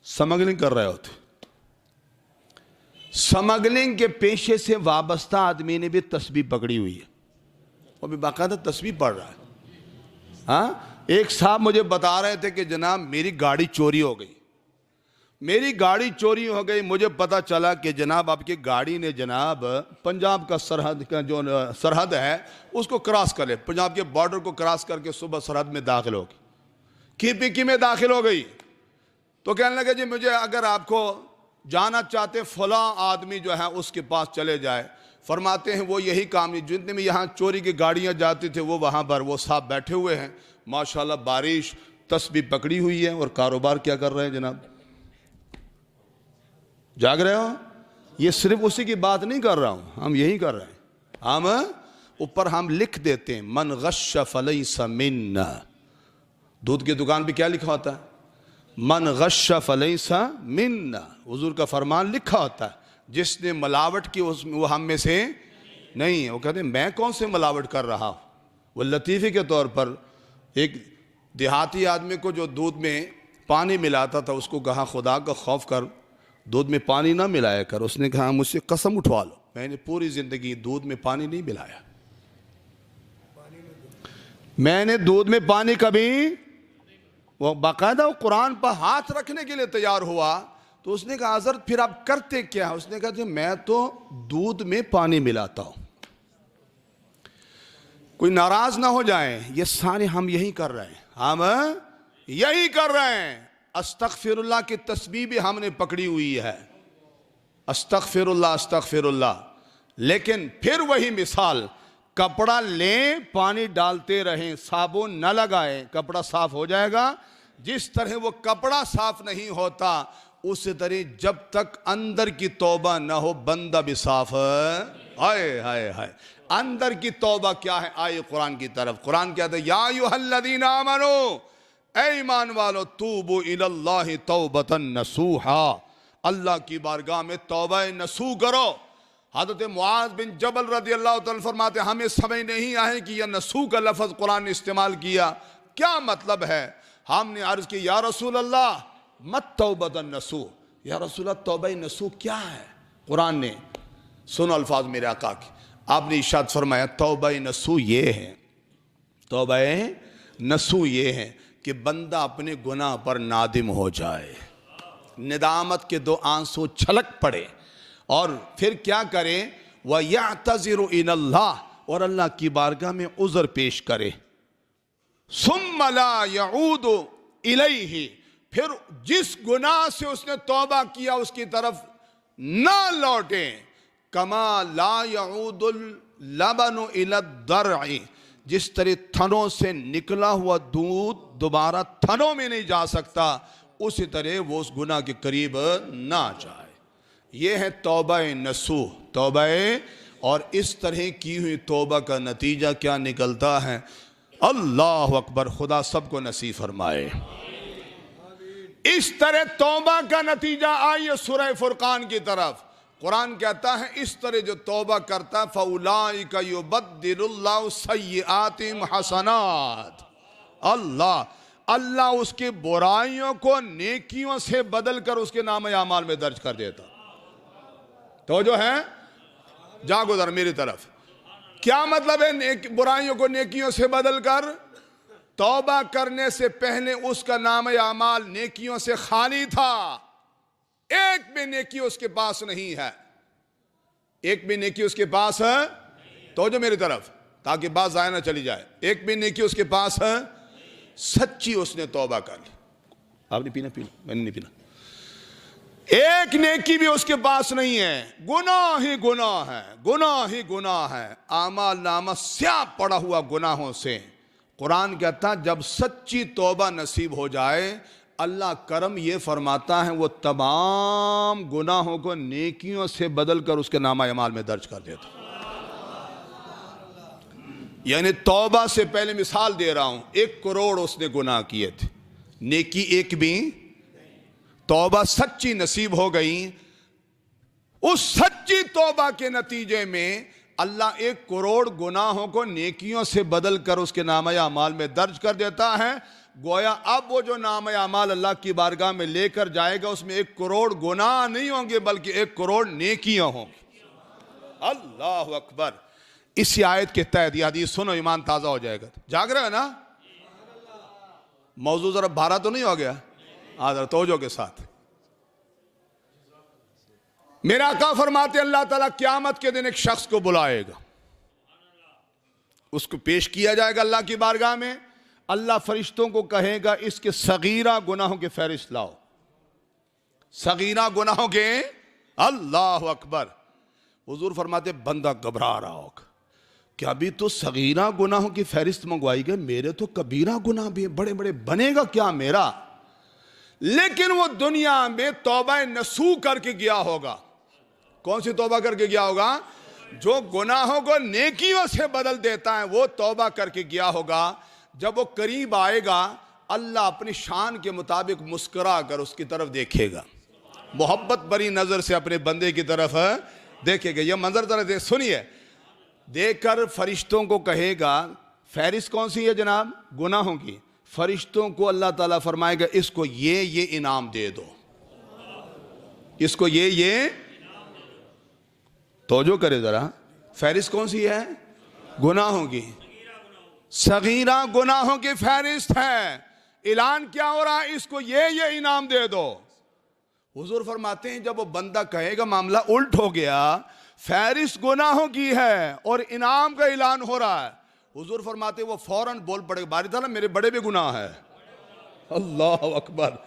स्मगलिंग कर रहे होते। स्मगलिंग के पेशे से वाबस्ता आदमी ने भी तस्बीह पकड़ी हुई है, वो भी बाकायदा तस्बीह पढ़ रहा है। हाँ, एक साहब मुझे बता रहे थे कि जनाब मेरी गाड़ी चोरी हो गई, मेरी गाड़ी चोरी हो गई। मुझे पता चला कि जनाब आपकी गाड़ी ने जनाब पंजाब का सरहद का जो सरहद है उसको क्रॉस कर ले, पंजाब के बॉर्डर को क्रॉस करके सुबह सरहद में दाखिल होगी, की में दाखिल हो गई। तो कहने लगे, जी मुझे अगर आपको जाना चाहते फलां आदमी जो है उसके पास चले जाए। फरमाते हैं वो यही काम नहीं, जितने भी यहाँ चोरी की गाड़ियाँ जाती थे वो वहाँ पर वो साहब बैठे हुए हैं, माशाल्लाह बारिश, तस्बीह पकड़ी हुई है और कारोबार क्या कर रहे हैं जनाब, जाग रहे हो। ये सिर्फ उसी की बात नहीं कर रहा हूँ, हम यही कर रहे हैं। हम ऊपर हम लिख देते हैं, मन गश्श फलैसा मिन्ना। दूध की दुकान पे क्या लिखा होता है? मन गश्श फलैसा मिन्ना। हुजूर का फरमान लिखा होता है, जिसने मिलावट की वो हम में से नहीं है। वो कहते हैं मैं कौन से मिलावट कर रहा हूँ। वो लतीफ़े के तौर पर एक देहाती आदमी को जो दूध में पानी मिलाता था, उसको कहा खुदा का खौफ कर दूध में पानी ना मिलाया कर। उसने कहा मुझसे कसम उठवा लो, मैंने पूरी ज़िंदगी दूध में पानी नहीं मिलाया, मैंने दूध में पानी कभी। वो बाकायदा वो कुरान पर हाथ रखने के लिए तैयार हुआ। तो उसने कहा हज़रत फिर आप करते क्या? उसने कहा जी मैं तो दूध में पानी मिलाता हूँ। कोई नाराज ना हो जाए, ये सारे हम यही कर रहे हैं, हम यही कर रहे हैं। अस्तगफिरुल्लाह की तस्बीह भी हमने पकड़ी हुई है, अस्तगफिरुल्लाह अस्तगफिरुल्लाह। लेकिन फिर वही मिसाल, कपड़ा लें पानी डालते रहें, साबुन न लगाएं, कपड़ा साफ हो जाएगा। जिस तरह वो कपड़ा साफ नहीं होता, उसी तरह जब तक अंदर की तौबा ना हो बंदा भी साफ है। हाय हाय हाय, अंदर की तौबा क्या है? आए कुरान की तरफ। कुरान कहता है या अय्युहल्लज़ीना आमनू, ऐ ईमान वालो, तूबू इलल्लाहि तौबतन नसूहा, अल्लाह की बारगाह में तौबा नसूह करो। हज़रत मुआज़ बिन जबल रज़ी अल्लाह तआला फरमाते हमें समझ नहीं आए कि यह नसूह का लफ्ज़ कुरान ने इस्तेमाल किया, क्या मतलब है? हमने अर्ज़ की या रसूल अल्लाह मत तौबतन नसूह, या रसूल अल्लाह तौबा नसूह क्या है? कुरान ने, सुनो अल्फाज मेरे आका के, आपने इरशाद फरमाया तौबा नसूह ये है, तौबा नसूह ये है कि बंदा अपने गुनाह पर नादिम हो जाए, निदामत के दो आंसू छलक पड़े और फिर क्या करे? व यअतज़िरु इलल्लाह, और अल्लाह की बारगाह में उज़र पेश करे। सुम्मा ला यऊदु इलैहि, फिर जिस गुनाह से उसने तौबा किया उसकी तरफ ना लौटे। कमा ला यऊदुल लबनु इला दरई, जिस तरह थनों से निकला हुआ दूध दोबारा थनों में नहीं जा सकता, उसी तरह वो उस गुनाह के करीब ना जाए। ये है तौबा नसूह, तौबा। और इस तरह की हुई तौबा का नतीजा क्या निकलता है? अल्लाह अकबर, खुदा सबको नसीब फरमाए। इस तरह तौबा का नतीजा आइए सूरह फुरकान की तरफ। कुरान कहता है इस तरह जो तौबा करता है फउलाइका युबद्दिलुल्लाहु सय्यिआतिहिम हसनात, अल्लाह उसकी बुराइयों को नेकियों से बदल कर उसके नाम आमाल में दर्ज कर देता। तो जो है जागो जरा मेरी तरफ, क्या मतलब है बुराइयों को नेकियों से बदल कर? तौबा करने से पहले उसका नाम आमाल नेकियों से खाली था, एक भी नेकी उसके पास नहीं है, एक भी नेकी उसके पास है। तो जो मेरी तरफ, ताकि बात ज़ाया ना चली जाए, एक भी नेकी उसके पास है, सच्ची उसने तौबा कर ली। आपने पीना? पीना, मैंने नहीं पीना। एक नेकी भी उसके पास नहीं है, गुनाह ही गुनाह है, गुनाह ही गुनाह है, आमाल नामा स्याह पड़ा हुआ गुनाहों से। कुरान कहता जब सच्ची तौबा नसीब हो जाए, अल्लाह करम ये फरमाता है वो तमाम गुनाहों को नेकियों से बदल कर उसके नामा अमाल में दर्ज कर देता। यानी तौबा से पहले मिसाल दे रहा हूं, 1 करोड़ उसने गुनाह किए थे, नेकी एक भी, तौबा सच्ची नसीब हो गई। उस सच्ची तौबा के नतीजे में अल्लाह 1 करोड़ गुनाहों को नेकियों से बदल कर उसके नामा अमाल में दर्ज कर देता है। गोया अब वो जो नामा अमाल अल्लाह की बारगाह में लेकर जाएगा उसमें 1 करोड़ गुनाह नहीं होंगे बल्कि 1 करोड़ नेकियां होंगी। अल्लाह अकबर। इसी आयत के तहत यह हदीस सुनो, ईमान ताजा हो जाएगा। जाग रहे है ना? मौजूद जरा भारा तो नहीं हो गया? जरा तवज्जो के साथ। मेरा आका फरमाते अल्लाह ताला क़यामत के दिन एक शख्स को बुलाएगा, उसको पेश किया जाएगा अल्लाह की बारगाह में। अल्लाह फरिश्तों को कहेगा इसके सगीरा गुनाहों के फहरिस्त लाओ, सगीरा गुनाहों के। अल्लाह अकबर। हुजूर फरमाते बंदा घबरा रहा होगा, क्या अभी तो सगीरा गुनाहों की फहरिस्त मंगवाई गई, मेरे तो कबीरा गुनाह भी बड़े बड़े, बनेगा क्या मेरा? लेकिन वो दुनिया में तौबा नसूह करके गया होगा। कौन सी तौबा करके गया होगा? जो गुनाहों को नेकियों से बदल देता है वो तौबा करके गया होगा। जब वो करीब आएगा अल्लाह अपनी शान के मुताबिक मुस्कुरा कर उसकी तरफ देखेगा, मोहब्बत भरी नजर से अपने बंदे की तरफ देखेगा। यह मंजर जरा सुनिए। देखकर फरिश्तों को कहेगा, फहरिस्त कौन सी है जनाब? गुनाहों की। फरिश्तों को अल्लाह ताला फरमाएगा इसको ये इनाम दे दो, इसको ये तवज्जो करे जरा। फहरिस्त कौन सी है? गुनाहों की। सगीरा गुनाहों की फहरिस्त है। ऐलान क्या हो रहा है? इसको ये इनाम दे दो। हुजूर फरमाते हैं जब वो बंदा कहेगा मामला उल्ट हो गया, फहरिस्त गुनाहों की है और इनाम का ऐलान हो रहा है। हुजूर फरमाते वो फौरन बोल पड़े, बारी ताला मेरे बड़े भी गुनाह है। अल्लाह अकबर।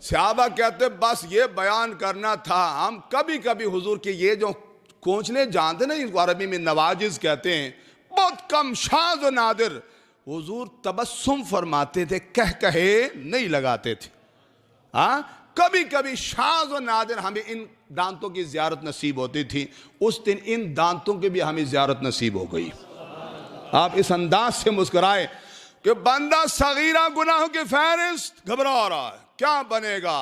सहाबा कहते बस ये बयान करना था। हम कभी कभी हुजूर के ये जो कोंचने जानते ना, इनको अरबी में नवाजिज कहते हैं, बहुत कम, शाज़ व नादिर। हुजूर तबस्सुम फरमाते थे, कहे नहीं लगाते थे। कभी कभी शाज़ और नादिर हमें इन दांतों की ज़ियारत नसीब होती थी, उस दिन इन दांतों की भी हमें ज़ियारत नसीब हो गई। आप इस अंदाज से मुस्कुराए कि बंदा सगीरा गुनाहों की फहरिस्त घबरा रहा है, क्या बनेगा।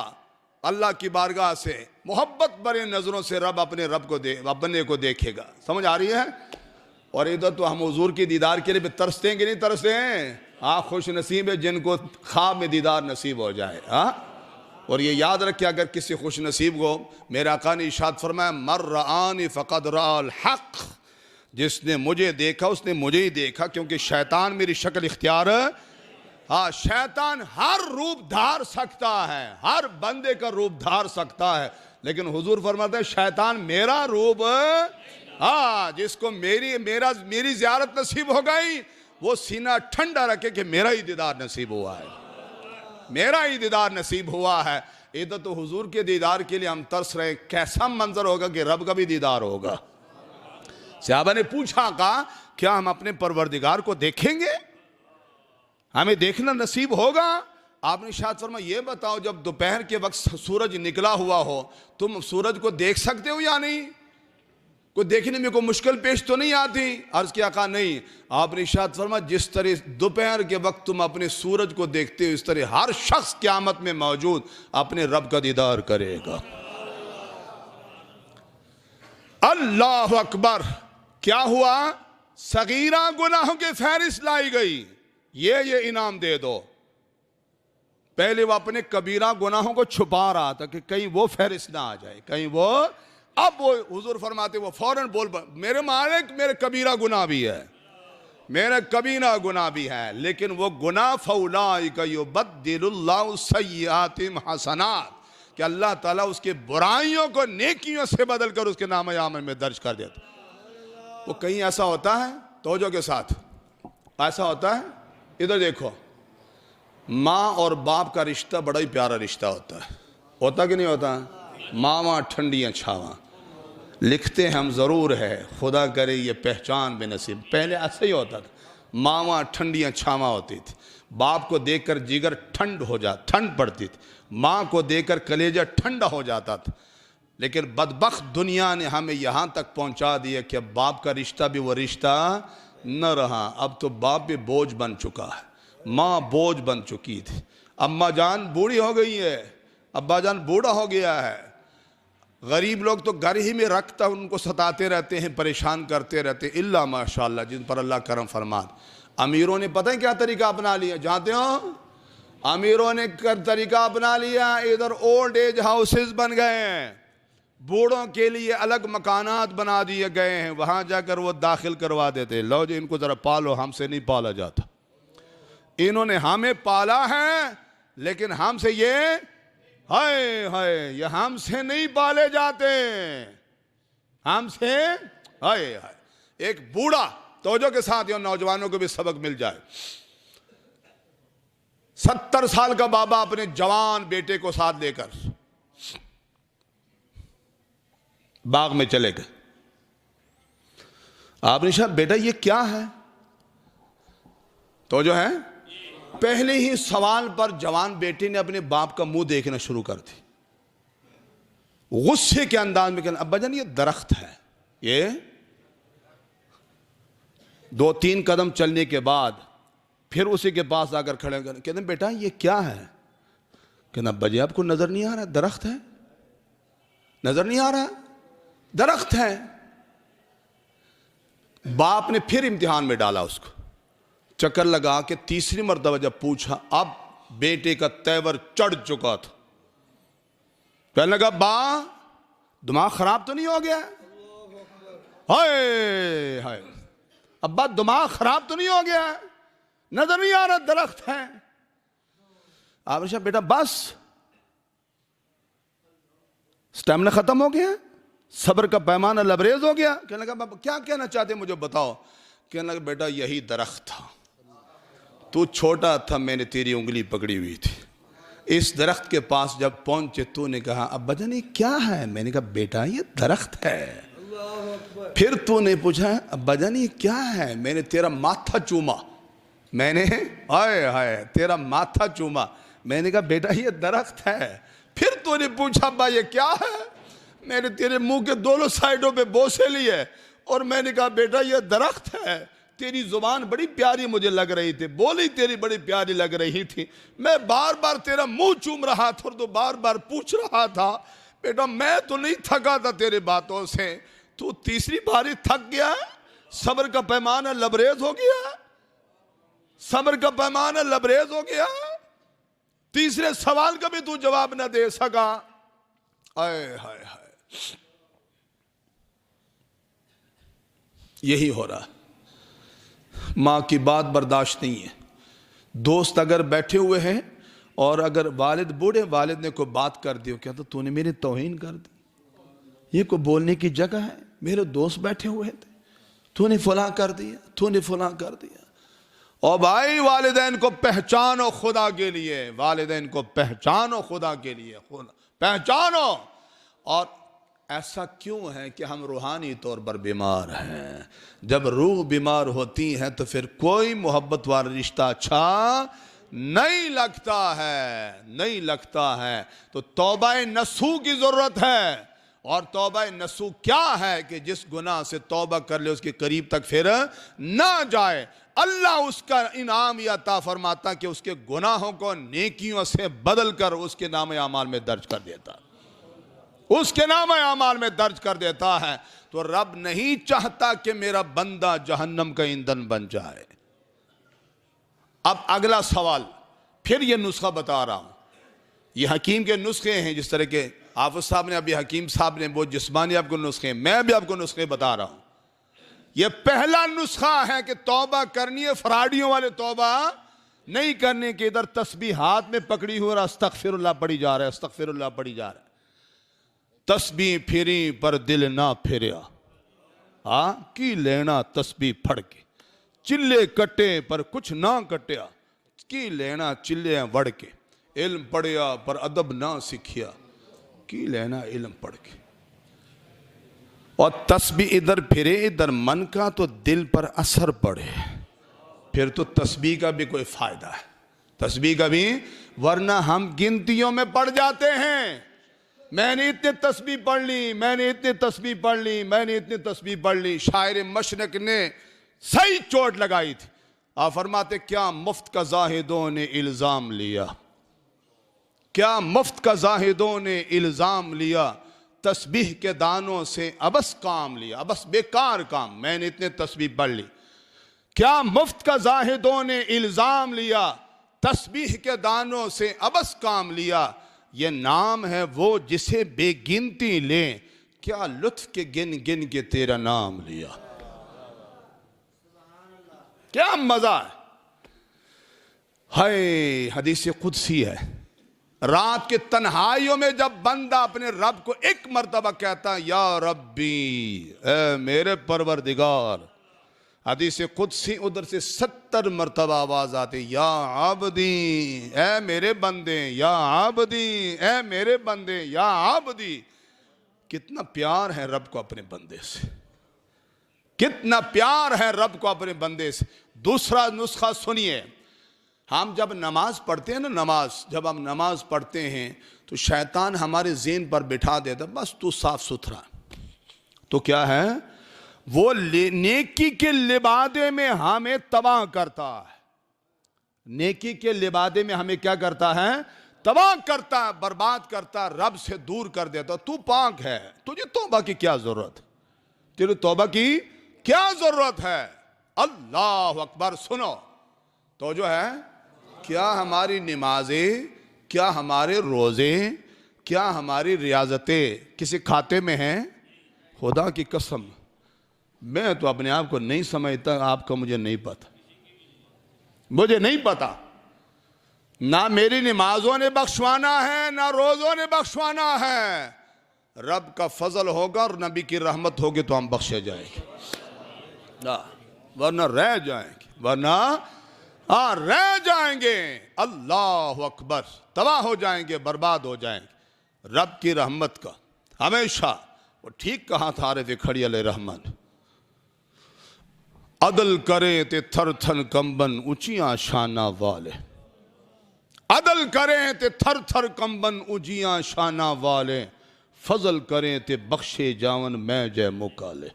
अल्लाह की बारगाह से मोहब्बत भरी नज़रों से रब अपने को देखेगा। समझ आ रही है। और इधर तो हम हुजूर की दीदार के लिए भी तरसते हैं कि नहीं तरसते हैं। हाँ, खुश नसीब है जिनको ख्वाब में दीदार नसीब हो जाए। हाँ, और ये याद रखे, अगर किसी खुश नसीब को मेरे आका ने इरशाद फरमाया, मर रआनी फ़क़द रअल हक़, जिसने मुझे देखा उसने मुझे ही देखा, क्योंकि शैतान मेरी शक्ल इख्तियार। हाँ, शैतान हर रूप धार सकता है, हर बंदे का रूप धार सकता है, लेकिन हुजूर फरमाते हैं शैतान मेरा रूप। हाँ, जिसको मेरी ज़ियारत नसीब हो गई वो सीना ठंडा रखे कि मेरा ही दीदार नसीब हुआ है, मेरा ही दीदार नसीब हुआ है। इधर तो हुजूर के दीदार के लिए हम तरस रहे, कैसा मंजर होगा कि रब का भी दीदार होगा। सहाबा ने पूछा, कहा क्या हम अपने परवरदिगार को देखेंगे, हमें देखना नसीब होगा। आपने शायद फरमाया, ये बताओ जब दोपहर के वक्त सूरज निकला हुआ हो, तुम सूरज को देख सकते हो या नहीं, कोई देखने में कोई मुश्किल पेश तो नहीं आती। अर्ज किया, कहा नहीं। आपने शायद फरमाया, जिस तरह दोपहर के वक्त तुम अपने सूरज को देखते हो, इस तरह हर शख्स क़यामत में मौजूद अपने रब का दीदार करेगा। अल्लाह अकबर। क्या हुआ, सगीरा गुनाहों की फहरिस्त लाई गई, ये इनाम दे दो। पहले वो अपने कबीरा गुनाहों को छुपा रहा था कि कहीं वो फहरिस्त ना आ जाए, कहीं वो। अब वो हुजूर फरमाते, वो फौरन बोल, मेरे मालिक मेरे कबीरा गुनाह भी है, मेरा कबीरा गुनाह भी है, लेकिन वो गुनाह फौलाइका युबद्दिलुल्लाहु सय्यातिहिम हसनात, कि अल्लाह ताला उसके बुराइयों को नेकियों से बदल कर उसके नाम आमल में दर्ज कर देता। वो कहीं ऐसा होता है, तवज्जो के साथ ऐसा होता है, इधर देखो, माँ और बाप का रिश्ता बड़ा ही प्यारा रिश्ता होता कि नहीं होता। मामा ठंडियाँ छावा, लिखते हम ज़रूर है, खुदा करे ये पहचान बेनसीब। पहले ऐसा ही होता था, मामा ठंडियाँ छावा होती थी, बाप को देखकर जिगर ठंड पड़ती थी, माँ को देखकर कलेजा ठंडा हो जाता था। लेकिन बदबख्त दुनिया ने हमें यहाँ तक पहुँचा दिया कि अब बाप का रिश्ता भी वो रिश्ता न रहा। अब तो बाप भी बोझ बन चुका है, माँ बोझ बन चुकी थी, अम्मा जान बूढ़ी हो गई है, अब्बा जान बूढ़ा हो गया है। गरीब लोग तो घर ही में रखता उनको सताते रहते हैं, परेशान करते रहते हैं, इल्ला माशाअल्लाह जिन पर अल्लाह करम फरमान। अमीरों ने पता है क्या तरीका अपना लिया, जानते हो, अमीरों ने तरीका अपना लिया, इधर ओल्ड एज हाउसेस बन गए हैं, बूढ़ों के लिए अलग मकानात बना दिए गए हैं, वहाँ जाकर वो दाखिल करवा देते, लो जी इनको ज़रा पालो, हमसे नहीं पाला जाता। इन्होंने हमें पाला है लेकिन हमसे ये हाय हाय, ये हमसे नहीं पाले जाते, हमसे हाय हाय। एक बूढ़ा, तवज्जो के साथ, ये नौजवानों को भी सबक मिल जाए, 70 साल का बाबा अपने जवान बेटे को साथ लेकर बाग में चले गए। आपने कहा बेटा ये क्या है, तो जो है पहले ही सवाल पर जवान बेटे ने अपने बाप का मुंह देखना शुरू कर दी, गुस्से के अंदाज में कहना, अब्बा जान ये दरख्त है। ये 2-3 कदम चलने के बाद फिर उसी के पास आकर खड़े कर कहते बेटा ये क्या है, कहना अब्बा जी आपको नजर नहीं आ रहा, दरख्त है, नजर नहीं आ रहा, दरख्त है। बाप ने फिर इम्तिहान में डाला उसको, चक्कर लगा के तीसरी मर्तबा जब पूछा, अब बेटे का तेवर चढ़ चुका था, कहने लगा बा दिमाग खराब तो नहीं हो गया, हाय हाय अब्बा दिमाग खराब तो नहीं हो गया, नजर नहीं आ रहा दरख्त है। आपने कहा बेटा बस स्टेमिना खत्म हो गया, सब्र का पैमाना लबरेज हो गया। कहने लगा बाबा क्या कहना चाहते मुझे बताओ। कहने लगा बेटा यही दरख्त था, तू छोटा था मैंने तेरी उंगली पकड़ी हुई थी, इस दरख्त के पास जब पहुंचे तूने कहा अब्बा जान ये क्या है, मैंने कहा बेटा ये दरख्त है। फिर तूने पूछा अब्बा जान ये क्या है, मैंने तेरा माथा चूमा, मैंने हाय हाय तेरा माथा चूमा, मैंने कहा बेटा ये दरख्त है। फिर तूने पूछा अब्बा ये क्या है? मैंने तेरे मुंह के दोनों साइडों पे बोसे लिए और मैंने कहा बेटा ये दरख्त है। तेरी जुबान बड़ी प्यारी मुझे लग रही थी, बोली तेरी बड़ी प्यारी लग रही थी, मैं बार बार तेरा मुंह चूम रहा था और तो बार बार पूछ रहा था। बेटा मैं तो नहीं थका था तेरी बातों से, तू तीसरी बारी थक गया, सब्र का पैमाना लबरेज हो गया, सब्र का पैमाना लबरेज हो गया, तीसरे सवाल का भी तू जवाब न दे सका। आए हाय हाय, यही हो रहा। मां की बात बर्दाश्त नहीं है। दोस्त अगर बैठे हुए हैं और अगर वालिद, बूढ़े वालिद ने कोई बात कर दी, क्या तो तूने मेरी तौहीन कर दी, ये कोई बोलने की जगह है? मेरे दोस्त बैठे हुए थे, तूने फलां कर दिया, तूने फलां कर दिया। और भाई वालिदैन को पहचानो खुदा के लिए, वालिदैन को पहचानो खुदा के लिए, पहचानो। और ऐसा क्यों है कि हम रूहानी तौर पर बीमार हैं? जब रूह बीमार होती है तो फिर कोई मोहब्बत वाला रिश्ता अच्छा नहीं लगता है, नहीं लगता है। तो तौबा नसूह की जरूरत है। और तौबा नसूह क्या है? कि जिस गुनाह से तौबा कर ले उसके करीब तक फिर ना जाए। अल्लाह उसका इनाम या अता फरमाता कि उसके गुनाहों को नेकियों से बदल कर उसके नाम आमाल में दर्ज कर देता, उसके नाम आमाल में दर्ज कर देता है। तो रब नहीं चाहता कि मेरा बंदा जहन्नम का ईंधन बन जाए। अब अगला सवाल, फिर ये नुस्खा बता रहा हूं, ये हकीम के नुस्खे हैं। जिस तरह के हाफिज साहब ने, अभी हकीम साहब ने वो जिस्मानी आपको नुस्खे, मैं भी आपको नुस्खे बता रहा हूं। ये पहला नुस्खा है कि तौबा करनी है, फराडियों वाले तौबा नहीं करने के। इधर तस्बीह हाथ में पकड़ी हुई और अस्तगफिरुल्लाह पड़ी जा रहा है, अस्तगफिरुल्लाह पड़ी जा रहा है। तस्बीह फिरी पर दिल ना फिरिया, की लेना तस्बीह फड़ के, चिल्ले कटे पर कुछ ना कटिया, की लेना चिल्ले वड़ के, इल्म पढ़िया पर अदब ना सीखिया, की लेना इल्म पढ़ के। और तस्बीह इधर फिरे, इधर मन का, तो दिल पर असर पड़े, फिर तो तस्बीह का भी कोई फायदा है, तस्बीह का भी। वरना हम गिनतियों में पड़ जाते हैं। मैंने इतने तस्बीह पढ़ ली, मैंने इतने तस्बीह पढ़ ली, मैंने इतने तस्बीह पढ़ ली। शायर मशरक ने सही चोट लगाई थी। आप फरमाते क्या मुफ्त का जाहिदों ने इल्जाम लिया, क्या मुफ्त का जाहिदों ने इल्जाम लिया, तस्बीह के दानों से अबस काम लिया, अबस बेकार काम। मैंने इतने तस्बीह पढ़ ली, क्या मुफ्त का जाहिदों ने इल्जाम लिया, तस्बीह के दानों से अबस काम लिया। ये नाम है वो जिसे बेगिनती ले, क्या लुत्फ के गिन गिन के तेरा नाम लिया। क्या मजा है। हाय, हदीस कुदसी है, रात के तन्हाइयों में जब बंदा अपने रब को एक मर्तबा कहता या रब्बी, ए मेरे परवरदिगार, हदीस कुदसी उधर से 70 मर्तबा आवाज आती या आबदी, ए मेरे बंदे, या आबदी, ए मेरे बंदे, या आबदी। कितना प्यार है रब को अपने बंदे से, कितना प्यार है रब को अपने बंदे से। दूसरा नुस्खा सुनिए, हम जब नमाज पढ़ते हैं ना, नमाज जब हम नमाज पढ़ते हैं तो शैतान हमारे ज़हन पर बिठा देता बस तू साफ सुथरा। तो क्या है वो, नेकी के लिबादे में हमें तबाह करता है, नेकी के लिबादे में हमें क्या करता है, तबाह करता है, बर्बाद करता है, रब से दूर कर देता। तू पाक है, तुझे तौबा की क्या जरूरत, तेरे तौबा की क्या जरूरत है। अल्लाह अकबर। सुनो तो जो है, क्या हमारी नमाजें, क्या हमारे रोजे, क्या हमारी रियाजतें किसी खाते में हैं? खुदा की कसम मैं तो अपने आप को नहीं समझता, आपका मुझे नहीं पता, मुझे नहीं पता। ना मेरी नमाजों ने बख्शवाना है, ना रोजों ने बख्शवाना है। रब का फजल होगा और नबी की रहमत होगी तो हम बख्शे जाएंगे, वरना रह जाएंगे, वरना रह जाएंगे। अल्लाह अकबर, तबाह हो जाएंगे, बर्बाद हो जाएंगे। रब की रहमत का हमेशा, वो ठीक कहा था आरिफ खड़ी अलैहि रहमान, अदल करे ते थर थन कंबन ऊंचियां शाना वाले, अदल फजल करें ते थर थर कंबन उजियां शाना वाले, फजल करें ते बख्शे जावन मैं जय मुकाले।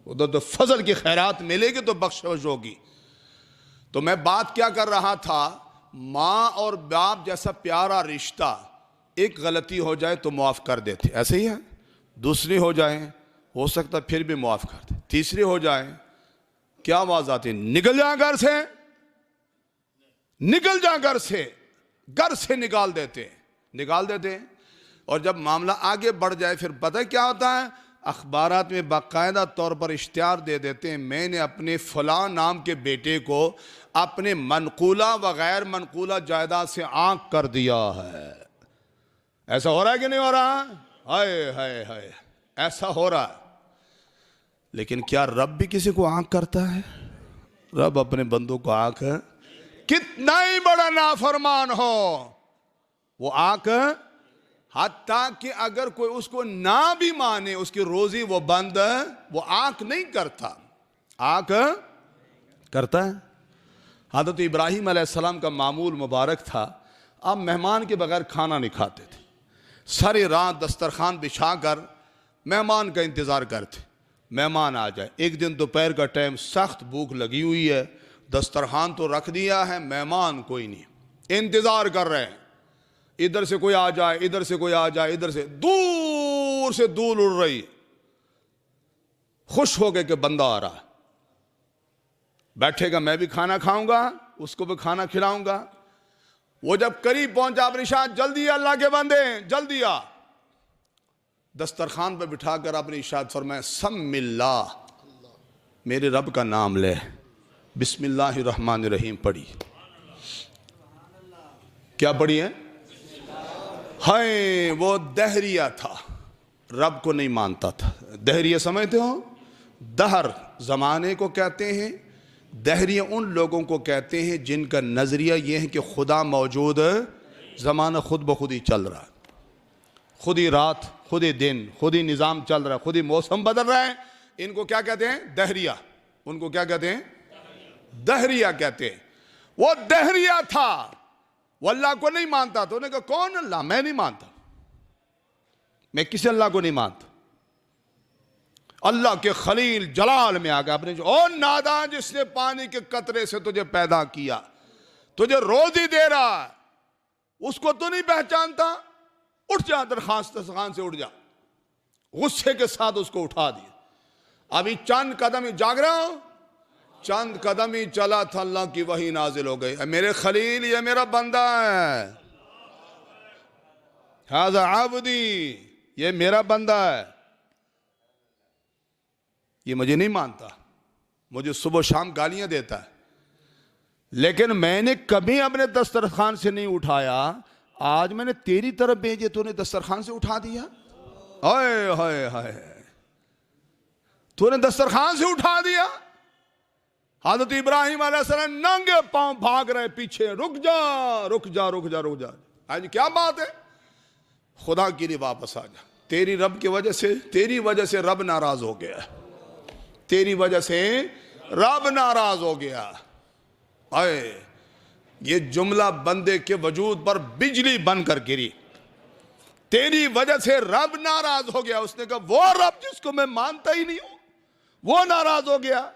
उधर तो फजल की खैरात मिलेगी तो बख्शिश होगी। तो मैं बात क्या कर रहा था, माँ और बाप जैसा प्यारा रिश्ता, एक गलती हो जाए तो माफ़ कर देते, ऐसे ही है। दूसरी हो जाए हो सकता फिर भी माफ़ कर दे, तीसरी हो जाए क्या आवाज़ आती, निकल जा घर से, निकल जा घर से निकाल देते। और जब मामला आगे बढ़ जाए फिर पता क्या होता है, अखबारात में बाकायदा तौर पर इश्तिहार दे देते हैं, मैंने अपने फलां नाम के बेटे को अपने मनकूला व गैर मनकूला जायदाद से आंक कर दिया है। ऐसा हो रहा है कि नहीं हो रहा? हाय हाय हाय, ऐसा हो रहा है। लेकिन क्या रब भी किसी को आंक करता है? रब अपने बंदों को आंक, कितना ही बड़ा नाफरमान हो वो आंक, हत्ता कि अगर कोई उसको ना भी माने उसकी रोजी वो बंद, वो आंक नहीं करता, आंक करता है। हज़रत इब्राहीम अलैहिस्सलाम का मामूल मुबारक था, आप मेहमान के बगैर खाना नहीं खाते थे। सारी रात दस्तरखान बिछाकर मेहमान का इंतज़ार करते, मेहमान आ जाए। एक दिन दोपहर का टाइम, सख्त भूख लगी हुई है, दस्तरखान तो रख दिया है, मेहमान कोई नहीं, इंतज़ार कर रहे हैं, इधर से कोई आ जाए, इधर से कोई आ जाए, इधर से दूर से धूल उड़ रही, खुश हो गए कि बंदा आ रहा है, बैठेगा, मैं भी खाना खाऊंगा, उसको भी खाना खिलाऊंगा। वो जब करीब पहुंचा, अपनी इशाअत, जल्दी अल्लाह के बंदे जल्दी आ, दस्तरखान पर बिठाकर अपनी इशाअत फरमाए, सम्मिल्लाह, मेरे रब का नाम ले, बिस्मिल्लाहिर्रहमानिर्रहीम पढ़ी। क्या पढ़ी है? हाय, वो दहरिया था, रब को नहीं मानता था। दहरिया समझते हो? दहर जमाने को कहते हैं, दहरिया उन लोगों को कहते हैं जिनका नजरिया यह है कि खुदा मौजूद है, जमाना खुद ब खुद ही चल रहा है, खुद ही रात, खुद ही दिन, खुद ही निज़ाम चल रहा है, खुद ही मौसम बदल रहा है। इनको क्या कहते हैं? दहरिया। उनको क्या कहते हैं? दहरिया कहते हैं। वो दहरिया था, वो अल्लाह को नहीं मानता। तो उन्होंने कहा, कौन अल्लाह? मैं नहीं मानता, मैं किसी अल्लाह को नहीं मानता। अल्लाह के खलील जलाल में आ गया अपने, ओ नादान, जिसने पानी के कतरे से तुझे पैदा किया, तुझे रोजी दे रहा है, उसको तो नहीं पहचानता? उठ जा, दरखास्त से उठ जा। गुस्से के साथ उसको उठा दिया। अभी चंद कदम ही जाग रहा हूं, चंद कदम ही चला था, अल्लाह की वही नाजिल हो गई, मेरे खलील, ये मेरा बंदा है, हाज़ा आबदी, ये मेरा बंदा है, ये मुझे नहीं मानता, मुझे सुबह शाम गालियां देता है, लेकिन मैंने कभी अपने दस्तरखान से नहीं उठाया। आज मैंने तेरी तरफ भेजे, तूने दस्तरखान से उठा दिया। हाय हाय हाय, तूने दस्तरखान से उठा दिया। हज़रत इब्राहीम अलैहिस्सलाम नंगे पांव भाग रहे पीछे, रुक जा रुक जा रुक जा रुक जा। आज क्या बात है? खुदा के लिए वापस आ जा। तेरी रब की वजह से, तेरी वजह से रब नाराज हो गया, तेरी वजह से रब नाराज हो गया। आए, ये जुमला बंदे के वजूद पर बिजली बनकर गिरी, तेरी वजह से रब नाराज हो गया। उसने कहा, वो रब जिसको मैं मानता ही नहीं हूं, वो नाराज हो गया।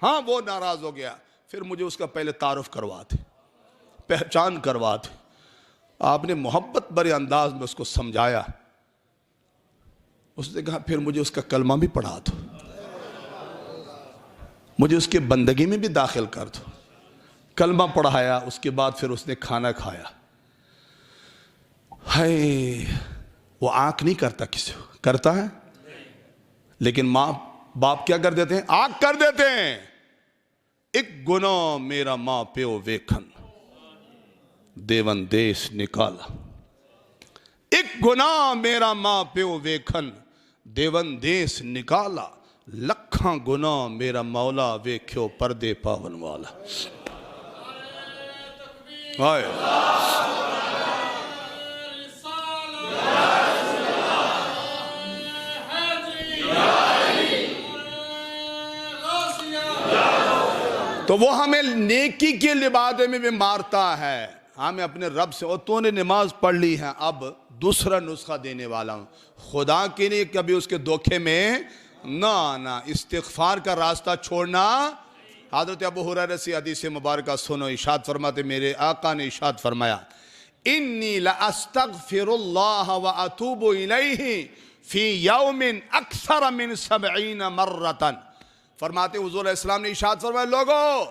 हाँ, वो नाराज हो गया। फिर मुझे उसका पहले तारुफ करवाते, पहचान करवाते। आपने मोहब्बत भरे अंदाज में उसको समझाया। उसने कहा, फिर मुझे उसका कलमा भी पढ़ा दो, मुझे उसके बंदगी में भी दाखिल कर दो। कलमा पढ़ाया, उसके बाद फिर उसने खाना खाया। हाय, वो आंख नहीं करता, किसी को करता है, लेकिन माँ बाप क्या कर देते हैं? आंख कर देते हैं। एक गुनाह मेरा माँ प्यो वेखन, देवन देश निकाला। एक गुनाह मेरा माँ प्यो वेखन, देवन देश निकाला। लखां गुनाह मेरा मौला वेख्यो, पर्दे पावन वाला। हाय, तो वो हमें नेकी के लिबादे में भी मारता है, हाँ मैं अपने रब से, और तूने नमाज पढ़ ली है, अब दूसरा नुस्खा देने वाला हूँ, खुदा के लिए कभी उसके धोखे में ना आना, इस्तिग़फ़ार का रास्ता छोड़ना। हज़रत अबू हुरैरा से हदीस मुबारक सुनो, इरशाद फरमाते मेरे आका ने इरशाद फरमाया, इन्नी ला अस्तग़फ़िरुल्लाह व अतूबु इलैहि फी यौमिन अक्सर मिन 70 मर्रतन। फरमाते हुज़ूर इस्लाम ने इरशाद फरमाया, लोगों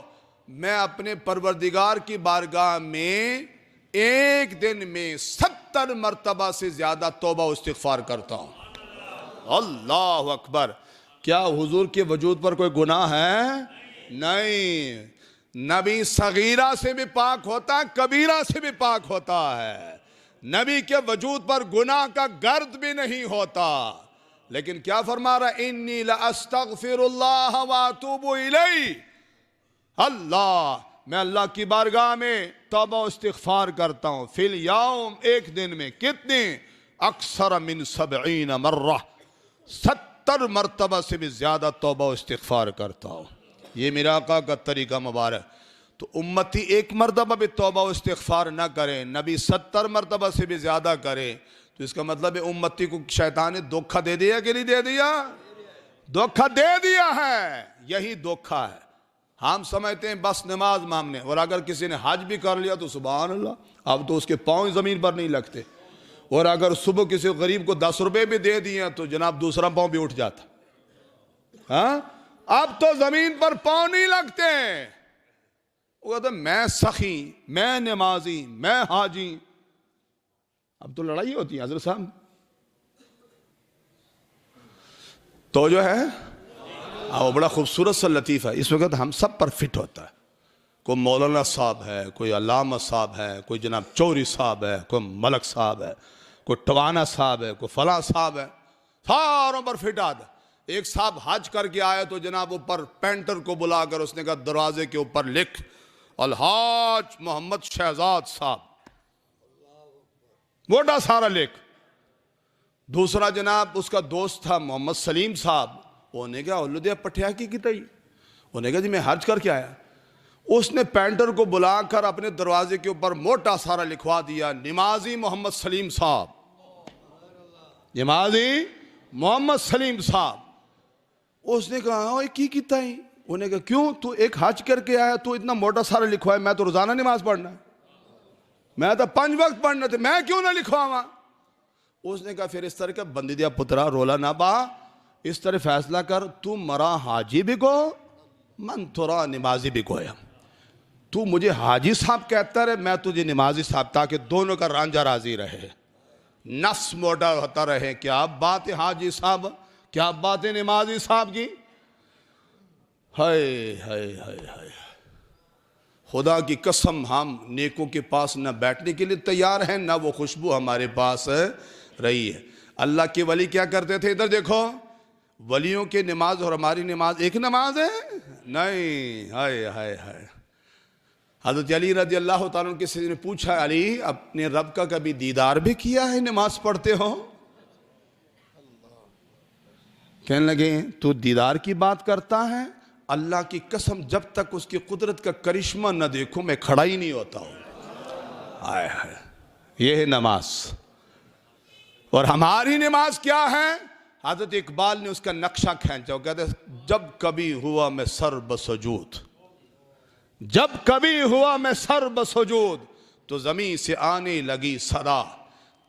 मैं अपने परवरदिगार की बारगाह में एक दिन में 70 मरतबा से ज्यादा तौबा इस्तिग़फ़ार करता हूँ। अल्लाह अकबर। क्या हुजूर के वजूद पर कोई गुनाह है? नहीं। नबी सगीरा से भी पाक होता है, कबीरा से भी पाक होता है। नबी के वजूद पर गुनाह का गर्द भी नहीं होता। लेकिन क्या फरमा रहा, इन्नी ला अस्तग़फ़िरुल्लाह व अतूबु इलैहि, अल्लाह मैं अल्लाह की बारगाह में तौबा इस्तिग़फ़ार करता हूँ, फिल यौम एक दिन में, कितने, अक्सर मिन 70 मर्रा, 70 मरतबा से भी ज्यादा तौबा इस्तिग़फ़ार करता हूँ। ये मेरे आका का तरीका मुबारक। तो उम्मती एक मरतबा भी तौबा इस्तिग़फ़ार न करे, नबी 70 मरतबा से भी ज्यादा करे, तो इसका मतलब है उम्मती को शैतान ने धोखा दे दिया कि नहीं दे दिया? धोखा दे दिया है, यही धोखा है। हम समझते हैं बस नमाज मांगने, और अगर किसी ने हज भी कर लिया तो सुभान अल्लाह, अब तो उसके पाँव ज़मीन पर नहीं लगते। और अगर सुबह किसी गरीब को 10 रुपए भी दे दिए तो जनाब दूसरा पाँव भी उठ जाता। हाँ, अब तो ज़मीन पर पाँव नहीं लगते। वो कहते मैं सखी, मैं नमाजी, मैं हाजी। अब तो लड़ाई होती है हज़रत साहब। तो जो है वो बड़ा खूबसूरत सा लतीफ़ा है, इस वक्त हम सब पर फिट होता है। कोई मौलाना साहब है, कोई अल्लामा साहब है, कोई जनाब चौरी साहब है, कोई मलक साहब है, कोई टवाना साहब है, कोई फला साहब है, सारों पर फिट आता। एक साहब हज करके आया तो जनाब ऊपर पेंटर को बुलाकर उसने कहा दरवाजे के ऊपर लिख अलहाज मोहम्मद शहजाद साहब, मोटा सारा लिख। दूसरा जनाब उसका दोस्त था मोहम्मद सलीम साहब, उन्हें क्या उल्लुदिया पठिया की तई, उन्हें कहा जी मैं हज करके आया। उसने पेंटर को बुलाकर अपने दरवाजे के ऊपर मोटा सारा लिखवा दिया, निमाजी मोहम्मद सलीम साहब, निमाजी मोहम्मद सलीम साहब। उसने कहा ओए की तई, उन्हें कहा क्यों, तू एक हज करके आया, तू इतना मोटा सारा लिखवाए, मैं तो रोजाना नमाज पढ़ना है, मैं तो 5 वक्त पढ़ना थे, मैं क्यों ना लिखवावा। उसने कहा फिर इस तरह का बंदी दिया पुत्रा रोला ना बा, इस तरह फैसला कर, तू मरा हाजी भी को मन थोड़ा नमाजी भी कोया, तू मुझे हाजी साहब कहता रहे, मैं तुझे नमाजी साहब, ताकि दोनों का रांझा राजी रहे, नफ्स मोटा होता रहे। क्या बात है हाजी साहब, क्या बात है नमाजी साहब की। हाय हाय हाय हाय, खुदा की कसम हम नेकों के पास न बैठने के लिए तैयार हैं, न वो खुशबू हमारे पास रही है। अल्लाह के वली क्या करते थे, इधर देखो, वलियों की नमाज और हमारी नमाज एक नमाज है नहीं। हाय हाय हाय। हज़रत अली रज़ी अल्लाह तआला अन्हु किसी ने पूछा, अली अपने रब का कभी दीदार भी किया है, नमाज पढ़ते हो? कहने लगे तू दीदार की बात करता है, अल्लाह की कसम जब तक उसकी कुदरत का करिश्मा न देखूं मैं खड़ा ही नहीं होता हूं। हाय हाय, ये है नमाज। और हमारी नमाज क्या है? हज़रत इकबाल ने उसका नक्शा खींचा, वो कहते जब कभी हुआ मैं सर बसजूद, जब कभी हुआ मैं सर बसजूद, तो ज़मीन से आने लगी सदा,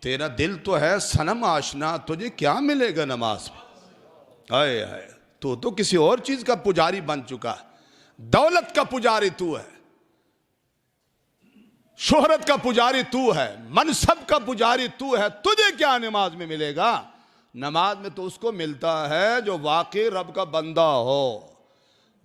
तेरा दिल तो है सनम आशना, तुझे क्या मिलेगा नमाज में। हाय हाय, तो किसी और चीज का पुजारी बन चुका है, दौलत का पुजारी तू है, शोहरत का पुजारी तू है, मनसब का पुजारी तू है, तुझे क्या नमाज में मिलेगा। नमाज में तो उसको मिलता है जो वाकई रब का बंदा हो।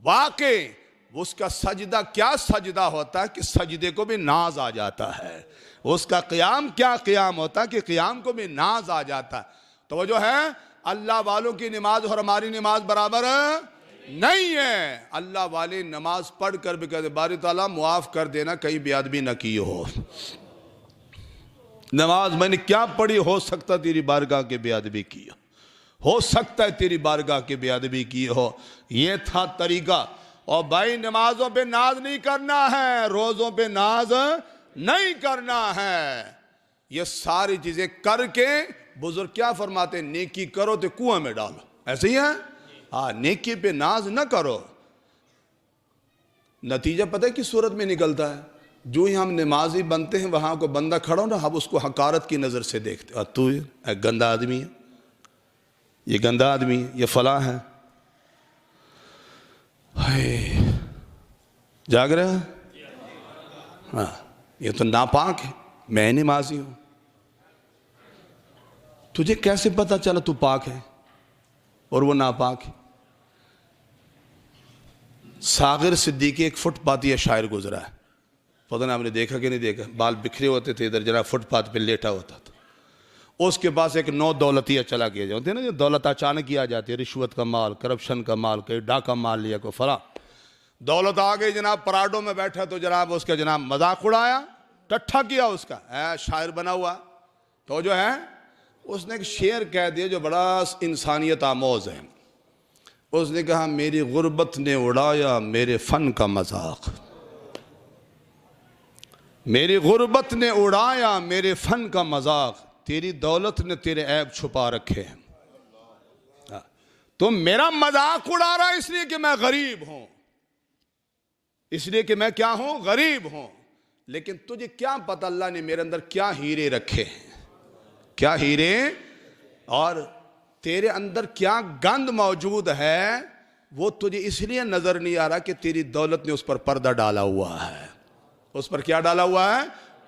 वाकई उसका सजदा क्या सजदा होता है कि सजदे को भी नाज आ जाता है, उसका क़ियाम क्या क़ियाम होता है कि क़ियाम को भी नाज आ जाता है। तो वो जो है अल्लाह वालों की नमाज और हमारी नमाज बराबर नहीं है। अल्लाह वाले नमाज पढ़ कर भी कहते बारी ताला मुआफ़ कर देना कहीं बेअदबी न की हो। नमाज मैंने क्या पढ़ी, हो सकता तेरी बारगाह के बेअदबी की हो सकता है तेरी बारगाह के बेअदबी की हो। ये था तरीका। और भाई नमाजों पे नाज नहीं करना है, रोज़ों पे नाज नहीं करना है। ये सारी चीजें करके बुजुर्ग क्या फरमाते हैं, नेकी करो तो कुआं में डालो। ऐसे ही है। हाँ, नेकी पे नाज न करो। नतीजा पता है किस सूरत में निकलता है? जो ही हम नमाजी बनते हैं वहां को बंदा खड़ा हो ना, हम उसको हकारत की नजर से देखते हैं, तू गंदा आदमी है, ये गंदा आदमी है, ये फला है। जाग रहे हैं? हाँ, ये तो नापाक है, मैं नमाजी हूं। तुझे कैसे पता चला तू पाक है और वो नापाक है? सागिर सिद्दीकी एक फुटपाती शायर गुजरा है, पता नहीं आपने देखा कि नहीं देखा। बाल बिखरे होते थे, इधर जरा फुटपाथ पे लेटा होता था। उसके पास एक नौ दौलतिया चला गया जाते हैं ना, जो दौलत अचानक ही आ जाती है, रिश्वत का माल, करप्शन का माल, कहीं डाका माल लिया, को फला दौलत आ गई जनाब। पराडों में बैठा तो जनाब उसका जनाब मजाक उड़ाया, टट्ठा किया उसका, है शायर बना हुआ। तो जो है उसने एक शेर कह दिया जो बड़ा इंसानियत आमोज है। उसने कहा, मेरी गुर्बत ने उड़ाया मेरे फन का मजाक, मेरी गुर्बत ने उड़ाया मेरे फन का मजाक, तेरी दौलत ने तेरे ऐब छुपा रखे हैं। तुम मेरा मजाक उड़ा रहा इसलिए कि मैं गरीब हूं, इसलिए कि मैं क्या हूं, गरीब हूं। लेकिन तुझे क्या पता अल्लाह ने मेरे अंदर क्या हीरे रखे हैं, क्या हीरे, और तेरे अंदर क्या गंद मौजूद है, वो तुझे इसलिए नजर नहीं आ रहा कि तेरी दौलत ने उस पर पर्दा डाला हुआ है। उस पर क्या डाला हुआ है?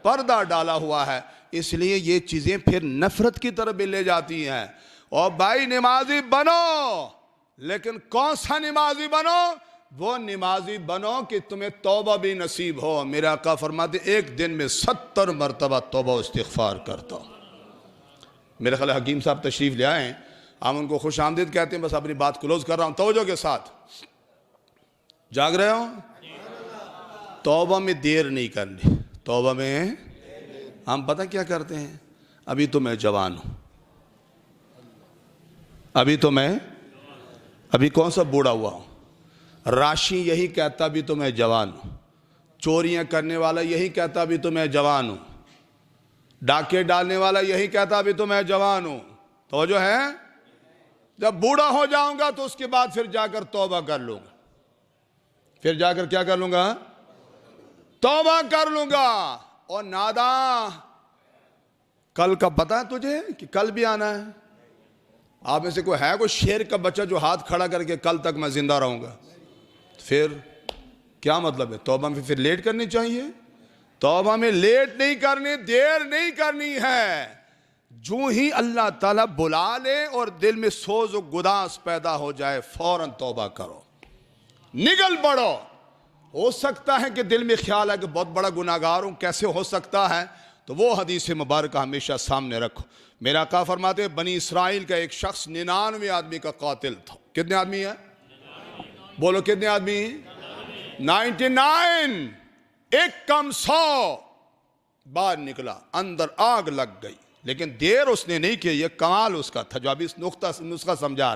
पर्दा डाला हुआ है। इसलिए ये चीजें फिर नफरत की तरफ भी ले जाती हैं। और भाई नमाजी बनो, लेकिन कौन सा नमाजी बनो? वो नमाजी बनो कि तुम्हें तौबा भी नसीब हो। मेरा आका फरमाते एक दिन में 70 मरतबा तौबा इस्तिग़फ़ार करता हूं। मेरे ख्याल हकीम साहब तशरीफ ले आए, हम उनको खुश आमदीद कहते हैं। बस अपनी बात क्लोज कर रहा हूं तवज्जो के साथ। जाग रहे हो? तौबा में देर नहीं करनी। तौबा में हम पता क्या करते हैं, अभी तो मैं जवान हूं, अभी कौन सा बूढ़ा हुआ हूं। राशि यही कहता भी तो मैं जवान हूं, चोरियां करने वाला यही कहता भी तो मैं जवान हूं, डाके डालने वाला यही कहता भी तो मैं जवान हूं। तो जो है जब बूढ़ा हो जाऊंगा तो उसके बाद फिर जाकर तौबा कर लूंगा, फिर जाकर क्या कर लूंगा, तौबा कर लूंगा। और नादा, कल का पता है तुझे कि कल भी आना है? आप में से कोई है कोई शेर का बच्चा जो हाथ खड़ा करके कल तक मैं जिंदा रहूंगा? फिर क्या मतलब है? तौबा में फिर लेट करनी चाहिए। तौबा में लेट नहीं करनी, देर नहीं करनी है। जो ही अल्लाह ताला बुला ले और दिल में सोज और गुदास पैदा हो जाए, फौरन तौबा करो, निकल पड़ो। हो सकता है कि दिल में ख्याल है कि बहुत बड़ा गुनाहगार हूं, कैसे हो सकता है? तो वो हदीस मुबारक हमेशा सामने रखो। मेरा आका फरमाते बनी इसराइल का एक शख्स 99 आदमी का कातिल था। कितने आदमी है? बोलो कितने आदमी? 99। एक कम 100 बाहर निकला, अंदर आग लग गई, लेकिन देर उसने नहीं की। यह कमाल उसका था जो अभी इस नुस्खा समझा।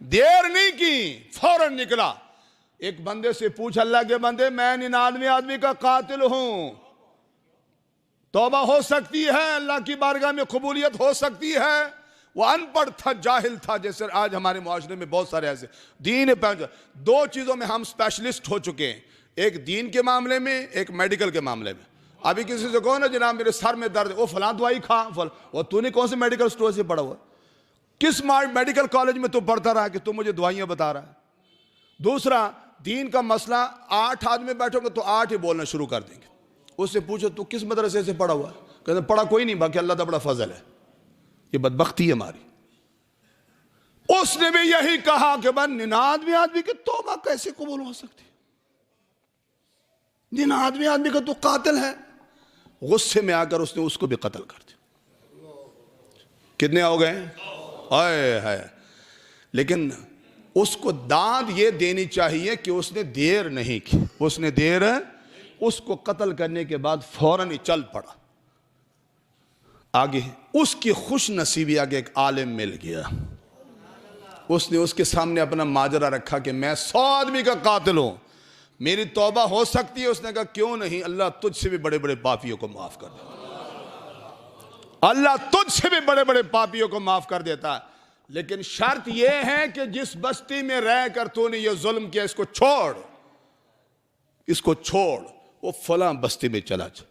देर नहीं की, फौरन निकला। एक बंदे से पूछ, अल्लाह के बंदे मैं 99 आदमी का कातिल हूं, तौबा हो सकती है? अल्लाह की बारगाह में कबूलियत हो सकती है? वो अनपढ़ था, जाहिल था, जैसे आज हमारे मुआशरे में बहुत सारे ऐसे दीन पे। दो चीजों में हम स्पेशलिस्ट हो चुके हैं, एक दीन के मामले में, एक मेडिकल के मामले में। अभी किसी से कहो ना जनाब मेरे सर में दर्द, वो फलां दवाई खा, वो तूने कौन से मेडिकल स्टोर से पढ़ा हुआ, किस मेडिकल कॉलेज में तू पढ़ता रहा कि तू मुझे दवाइयां बता रहा है? दूसरा, दीन का मसला 8 आदमी बैठोगे तो 8 ही बोलना शुरू कर देंगे। उससे पूछो तू किस मदरसे से पढ़ा हुआ है? कहते पढ़ा कोई नहीं, बाकी अल्लाह का बड़ा फजल है। ये बदबख्ती है हमारी। उसने भी यही कहा कि 99 आदमी की तौबा कैसे कबूल हो सकती? 99 आदमी का तो कातिल है। गुस्से में आकर उसने उसको भी कत्ल कर दिया। कितने हो गए? आए है। लेकिन उसको दाद ये देनी चाहिए कि उसने देर नहीं की। उसने देर, उसको कत्ल करने के बाद फौरन ही चल पड़ा आगे। उसकी खुश नसीबी आगे एक आलिम मिल गया। उसने उसके सामने अपना माजरा रखा कि मैं 100 आदमी का कातिल हूं, मेरी तौबा हो सकती है? उसने कहा क्यों नहीं, अल्लाह तुझसे भी बड़े बड़े पापियों को माफ कर देता, अल्लाह तुझसे भी बड़े बड़े पापियों को माफ कर देता है, लेकिन शर्त यह है कि जिस बस्ती में रह कर तूने ये जुल्म किया इसको छोड़, इसको छोड़, वो फलां बस्ती में चला जा।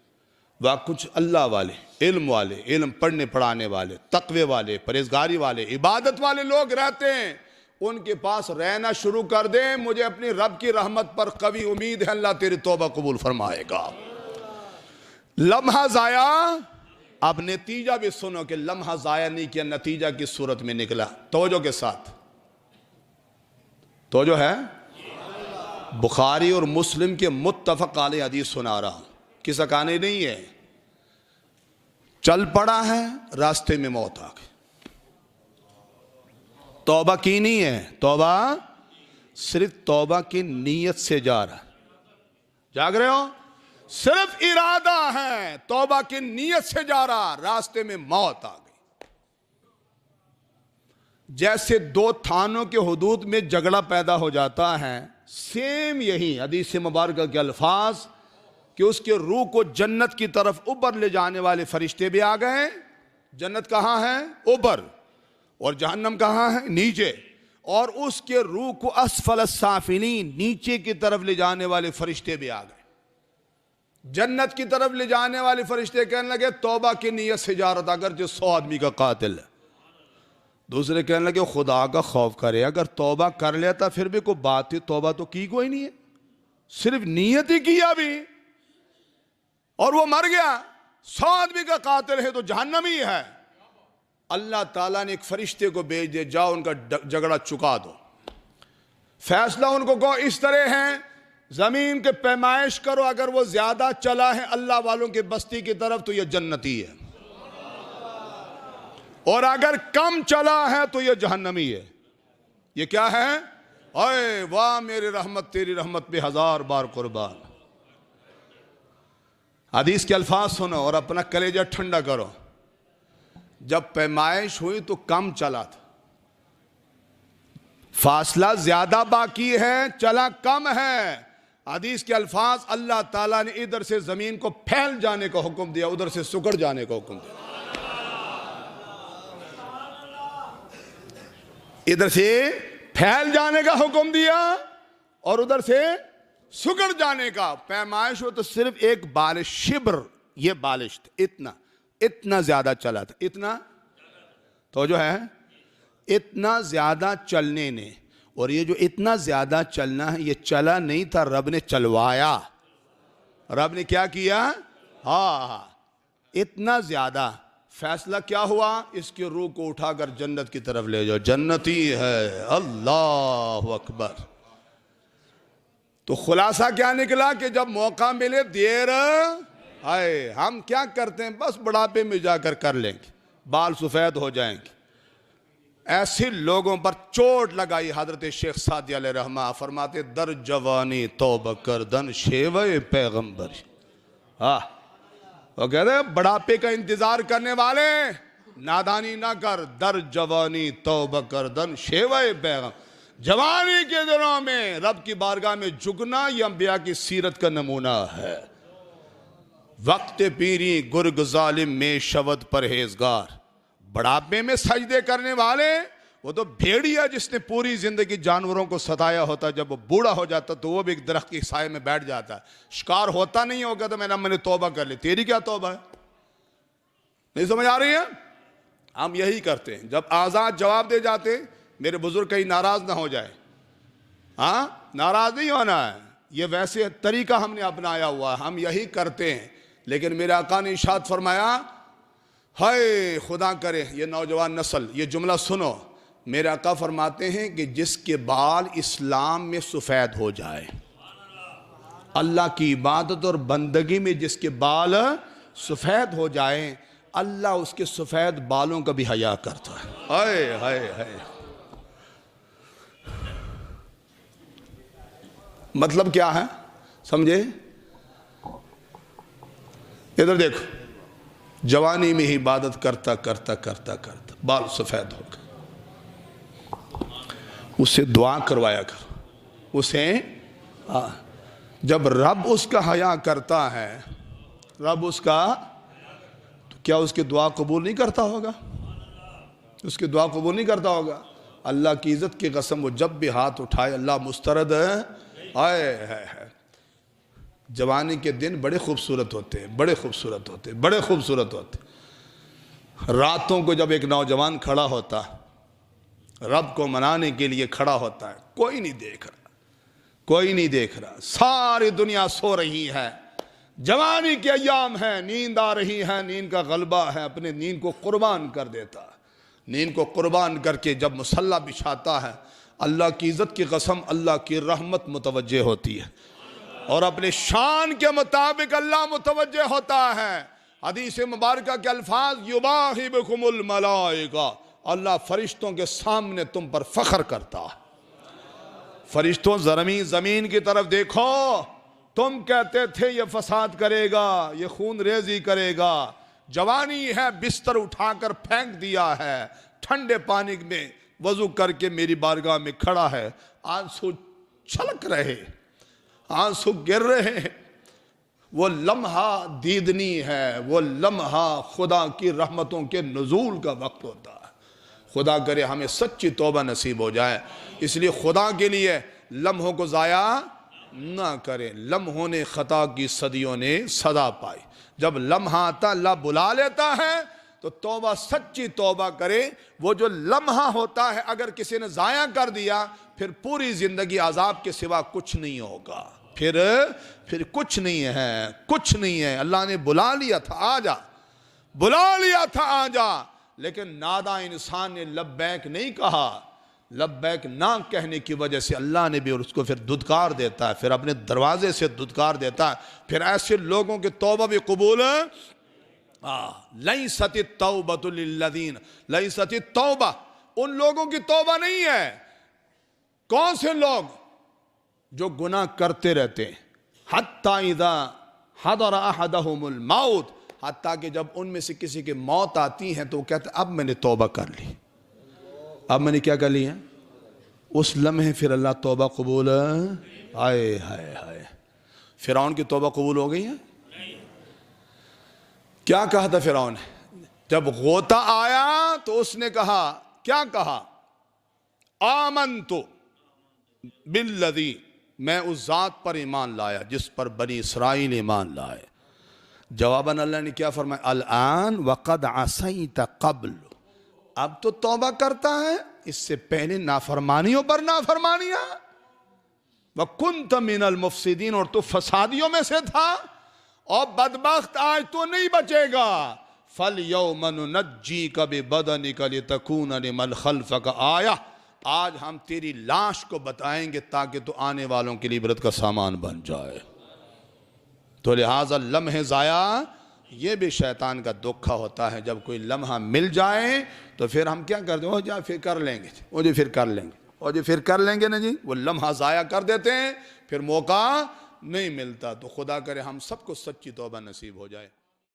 वह कुछ अल्लाह वाले, इल्म पढ़ने पढ़ाने वाले, तकवे वाले, परहेजगारी वाले, इबादत वाले लोग रहते हैं, उनके पास रहना शुरू कर दे। मुझे अपनी रब की रहमत पर कभी उम्मीद है, अल्लाह तेरी तौबा कबूल फरमाएगा। लम्हा जाया, अब नतीजा भी सुनो कि लम्हा जाया नहीं किया, नतीजा की सूरत में निकला। तवज्जो के साथ, तो जो है बुखारी और मुस्लिम के मुत्तफक अलैह हदीस सुना रहा हूं, किसी कहानी नहीं है। चल पड़ा है, रास्ते में मौत आ गई, तौबा की नहीं है, तौबा सिर्फ तौबा की नीयत से जा रहा है, जाग रहे हो, सिर्फ इरादा है, तौबा की नीयत से जा रहा, रास्ते में मौत आ गई। जैसे दो थानों के हुदूद में झगड़ा पैदा हो जाता है, सेम यही हदीस मुबारक के अल्फाज कि उसके रूह को जन्नत की तरफ ऊपर ले जाने वाले फरिश्ते भी आ गए। जन्नत कहाँ है? ऊपर, और जहन्नम कहाँ है? नीचे। और उसके रूह को असफल साफिलीन, नीचे की तरफ ले जाने वाले फरिश्ते भी आ गए। जन्नत की तरफ ले जाने वाले फरिश्ते कहने लगे तौबा की नीयत से जा रहा था, अगर जो 100 आदमी का कातिल है। दूसरे कहने लगे खुदा का खौफ करे, अगर तौबा कर लेता फिर भी कोई बात है, तौबा तो की कोई नहीं है, सिर्फ नीयत ही किया भी और वो मर गया। 100 आदमी का कातिल है तो जहन्नमी है। अल्लाह ताला ने एक फरिश्ते को भेज दे, जाओ उनका झगड़ा चुका दो। फैसला उनको कहो इस तरह है, जमीन के पैमाइश करो, अगर वो ज्यादा चला है अल्लाह वालों की बस्ती की तरफ तो ये जन्नती है, और अगर कम चला है तो ये जहन्नमी है। ये क्या है? अरे वाह मेरी रहमत तेरी रहमत पे 1000 बार कुर्बान। हदीस के अल्फाज सुनो और अपना कलेजा ठंडा करो। जब पैमाइश हुई तो कम चला था, फासला ज्यादा बाकी है, चला कम है। हदीस के अल्फाज, अल्लाह ताला ने इधर से जमीन को फैल जाने का हुक्म दिया, उधर से सुकड़ जाने का हुक्म दिया। इधर से फैल जाने का हुक्म दिया और उधर से सुगड़ जाने का। पैमाइश हो तो सिर्फ एक बालिश, शिब्र, ये बालिश इतना इतना ज्यादा चला था, इतना तो जो है इतना ज्यादा चलने ने, और ये जो इतना ज्यादा चलना है ये चला नहीं था, रब ने चलवाया। रब ने क्या किया? हाँ, इतना ज्यादा। फैसला क्या हुआ? इसके रूह को उठाकर जन्नत की तरफ ले जाओ, जन्नती है। अल्लाह अकबर। तो खुलासा क्या निकला कि जब मौका मिले देर आए, हम क्या करते हैं, बस बुढ़ापे में जाकर कर लेंगे, बाल सफेद हो जाएंगे। ऐसे लोगों पर चोट लगाई हजरत शेख सादी अलैहि रहमा, फरमाते दर जवानी तौबा कर दन शेवे पैगंबर। हाँ, वो कहते हैं बुढ़ापे का इंतजार करने वाले नादानी ना कर, दर जवानी तौबा कर दन शेवे पैगंबर। जवानी के दिनों में रब की बारगाह में झुकना यह अंबिया की सीरत का नमूना है। वक्त पीरी गुर्ग जालिम में शवद परहेजगार। बुढ़ापे में सजदे करने वाले वो तो भेड़िया जिसने पूरी जिंदगी जानवरों को सताया होता, जब वो बूढ़ा हो जाता तो वो भी एक दरख्त के साए में बैठ जाता है। शिकार होता नहीं होगा तो मैंने तौबा कर ली, तेरी क्या तौबा है? नहीं समझ आ रही है? हम यही करते हैं, जब आजाद जवाब दे जाते, मेरे बुजुर्ग कहीं नाराज ना हो जाए। हाँ, नाराज नहीं होना है, ये वैसे तरीका हमने अपनाया हुआ, हम यही करते हैं। लेकिन मेरे आका ने इरशाद फरमाया, हाय खुदा करे ये नौजवान नस्ल ये जुमला सुनो, मेरे आका फरमाते हैं कि जिसके बाल इस्लाम में सफ़ेद हो जाए, अल्लाह की इबादत और बंदगी में जिसके बाल सफ़ेद हो जाए, अल्लाह उसके सफ़ेद बालों का भी हया करता है। हाय हाय हाय। मतलब क्या है समझे? इधर देखो, जवानी में ही इबादत करता करता करता करता बाल सफ़ेद हो गए, उससे दुआ करवाया करो, उसे जब रब उसका हया करता है, रब उसका, तो क्या उसकी दुआ कबूल नहीं करता होगा? उसकी दुआ कबूल नहीं करता होगा? अल्लाह की इज़्ज़त की कसम, वो जब भी हाथ उठाए अल्लाह मुस्तरद आए है। जवानी के दिन बड़े खूबसूरत होते हैं, बड़े खूबसूरत होते हैं, बड़े खूबसूरत होते हैं। रातों को जब एक नौजवान खड़ा होता, रब को मनाने के लिए खड़ा होता है, कोई नहीं देख रहा, कोई नहीं देख रहा, सारी दुनिया सो रही है, जवानी के अय्याम है, नींद आ रही है, नींद का गलबा है, अपने नींद को कुर्बान कर देता है। नींद को कुर्बान करके जब मुसल्ला बिछाता है, अल्लाह की इज़्ज़त की कसम, अल्लाह की रहमत मुतवज्जे होती है और अपने शान के मुताबिक अल्लाह मुतवज्जे होता है। हदीस मुबारका के अल्फाज, युबाहिबकुमुल मलाइका, अल्लाह फरिश्तों के सामने तुम पर फख्र करता है। फरिश्तों ज़मीन की तरफ देखो, तुम कहते थे ये फसाद करेगा, ये खून रेजी करेगा, जवानी है, बिस्तर उठाकर फेंक दिया है, ठंडे पानी में वजू करके मेरी बारगाह में खड़ा है, आंसू छलक रहे, आंसू गिर रहे हैं। वो लम्हा दीदनी है, वो लम्हा खुदा की रहमतों के नुज़ूल का वक्त होता है। खुदा करे हमें सच्ची तौबा नसीब हो जाए। इसलिए खुदा के लिए लम्हों को ज़ाया ना करें। लम्हों ने ख़ता की सदियों ने सदा पाई। जब लम्हा आता अल्लाह बुला लेता है तो तौबा, सच्ची तौबा करे। वो जो लम्हा होता है अगर किसी ने ज़ाया कर दिया, फिर पूरी ज़िंदगी अज़ाब के सिवा कुछ नहीं होगा, फिर कुछ नहीं है, कुछ नहीं है। अल्लाह ने बुला लिया था आजा, बुला लिया था आजा, लेकिन नादा इंसान ने लब्बैक नहीं कहा। लब्बैक ना कहने की वजह से अल्लाह ने भी उसको फिर दुदकार देता है, फिर अपने दरवाजे से दुदकार देता है। फिर ऐसे लोगों की तौबा भी कबूल लैसति तौबतु लिल्लज़ीन, लैसति तौबा, उन लोगों की तौबा नहीं है। कौन से लोग? जो गुनाह करते रहते हैं। हत्ता इज़ा हदर अहदहुमुल मौत, हत्ता कि जब उनमें से किसी की मौत आती है तो वो कहते अब मैंने तौबा कर ली, अब मैंने क्या कर लिया। उस लम्हे फिर अल्लाह तौबा कबूल, आए हाय हाय। फिरौन की तौबा कबूल हो गई है। क्या कहा था फिरौन? जब गोता आया तो उसने कहा, क्या कहा? आमनतु बिल्लज़ी, मैं उस ज़ात पर ईमान लाया जिस पर बनी इसराइल ईमान लाए। जवाबन अल्लाह ने क्या फरमाया? अल-आन वक़द असैत क़ब्ल, अब तो तौबा करता है, इससे पहले नाफरमानियों पर नाफरमानियां। व कुन्त मिनल मुफ़सिदीन, और तो फसादियों में से था। और बदबख्त आज तो नहीं बचेगा। फल यौम नुनज्जीका बिबदनिका लितकूना लिमन खल्फका आया, आज हम तेरी लाश को बताएंगे ताकि तो आने वालों के लिए इबरत का सामान बन जाए। तो लिहाजा लम्हे ज़ाया ये भी शैतान का धोखा होता है। जब कोई लम्हा मिल जाए तो फिर हम क्या करते हैं? जा फिर कर लेंगे, वो जी फिर कर लेंगे, और जी फिर कर लेंगे ना जी, वो लम्हा ज़ाया कर देते हैं, फिर मौका नहीं मिलता। तो खुदा करे हम सबको सच्ची तौबा नसीब हो जाए।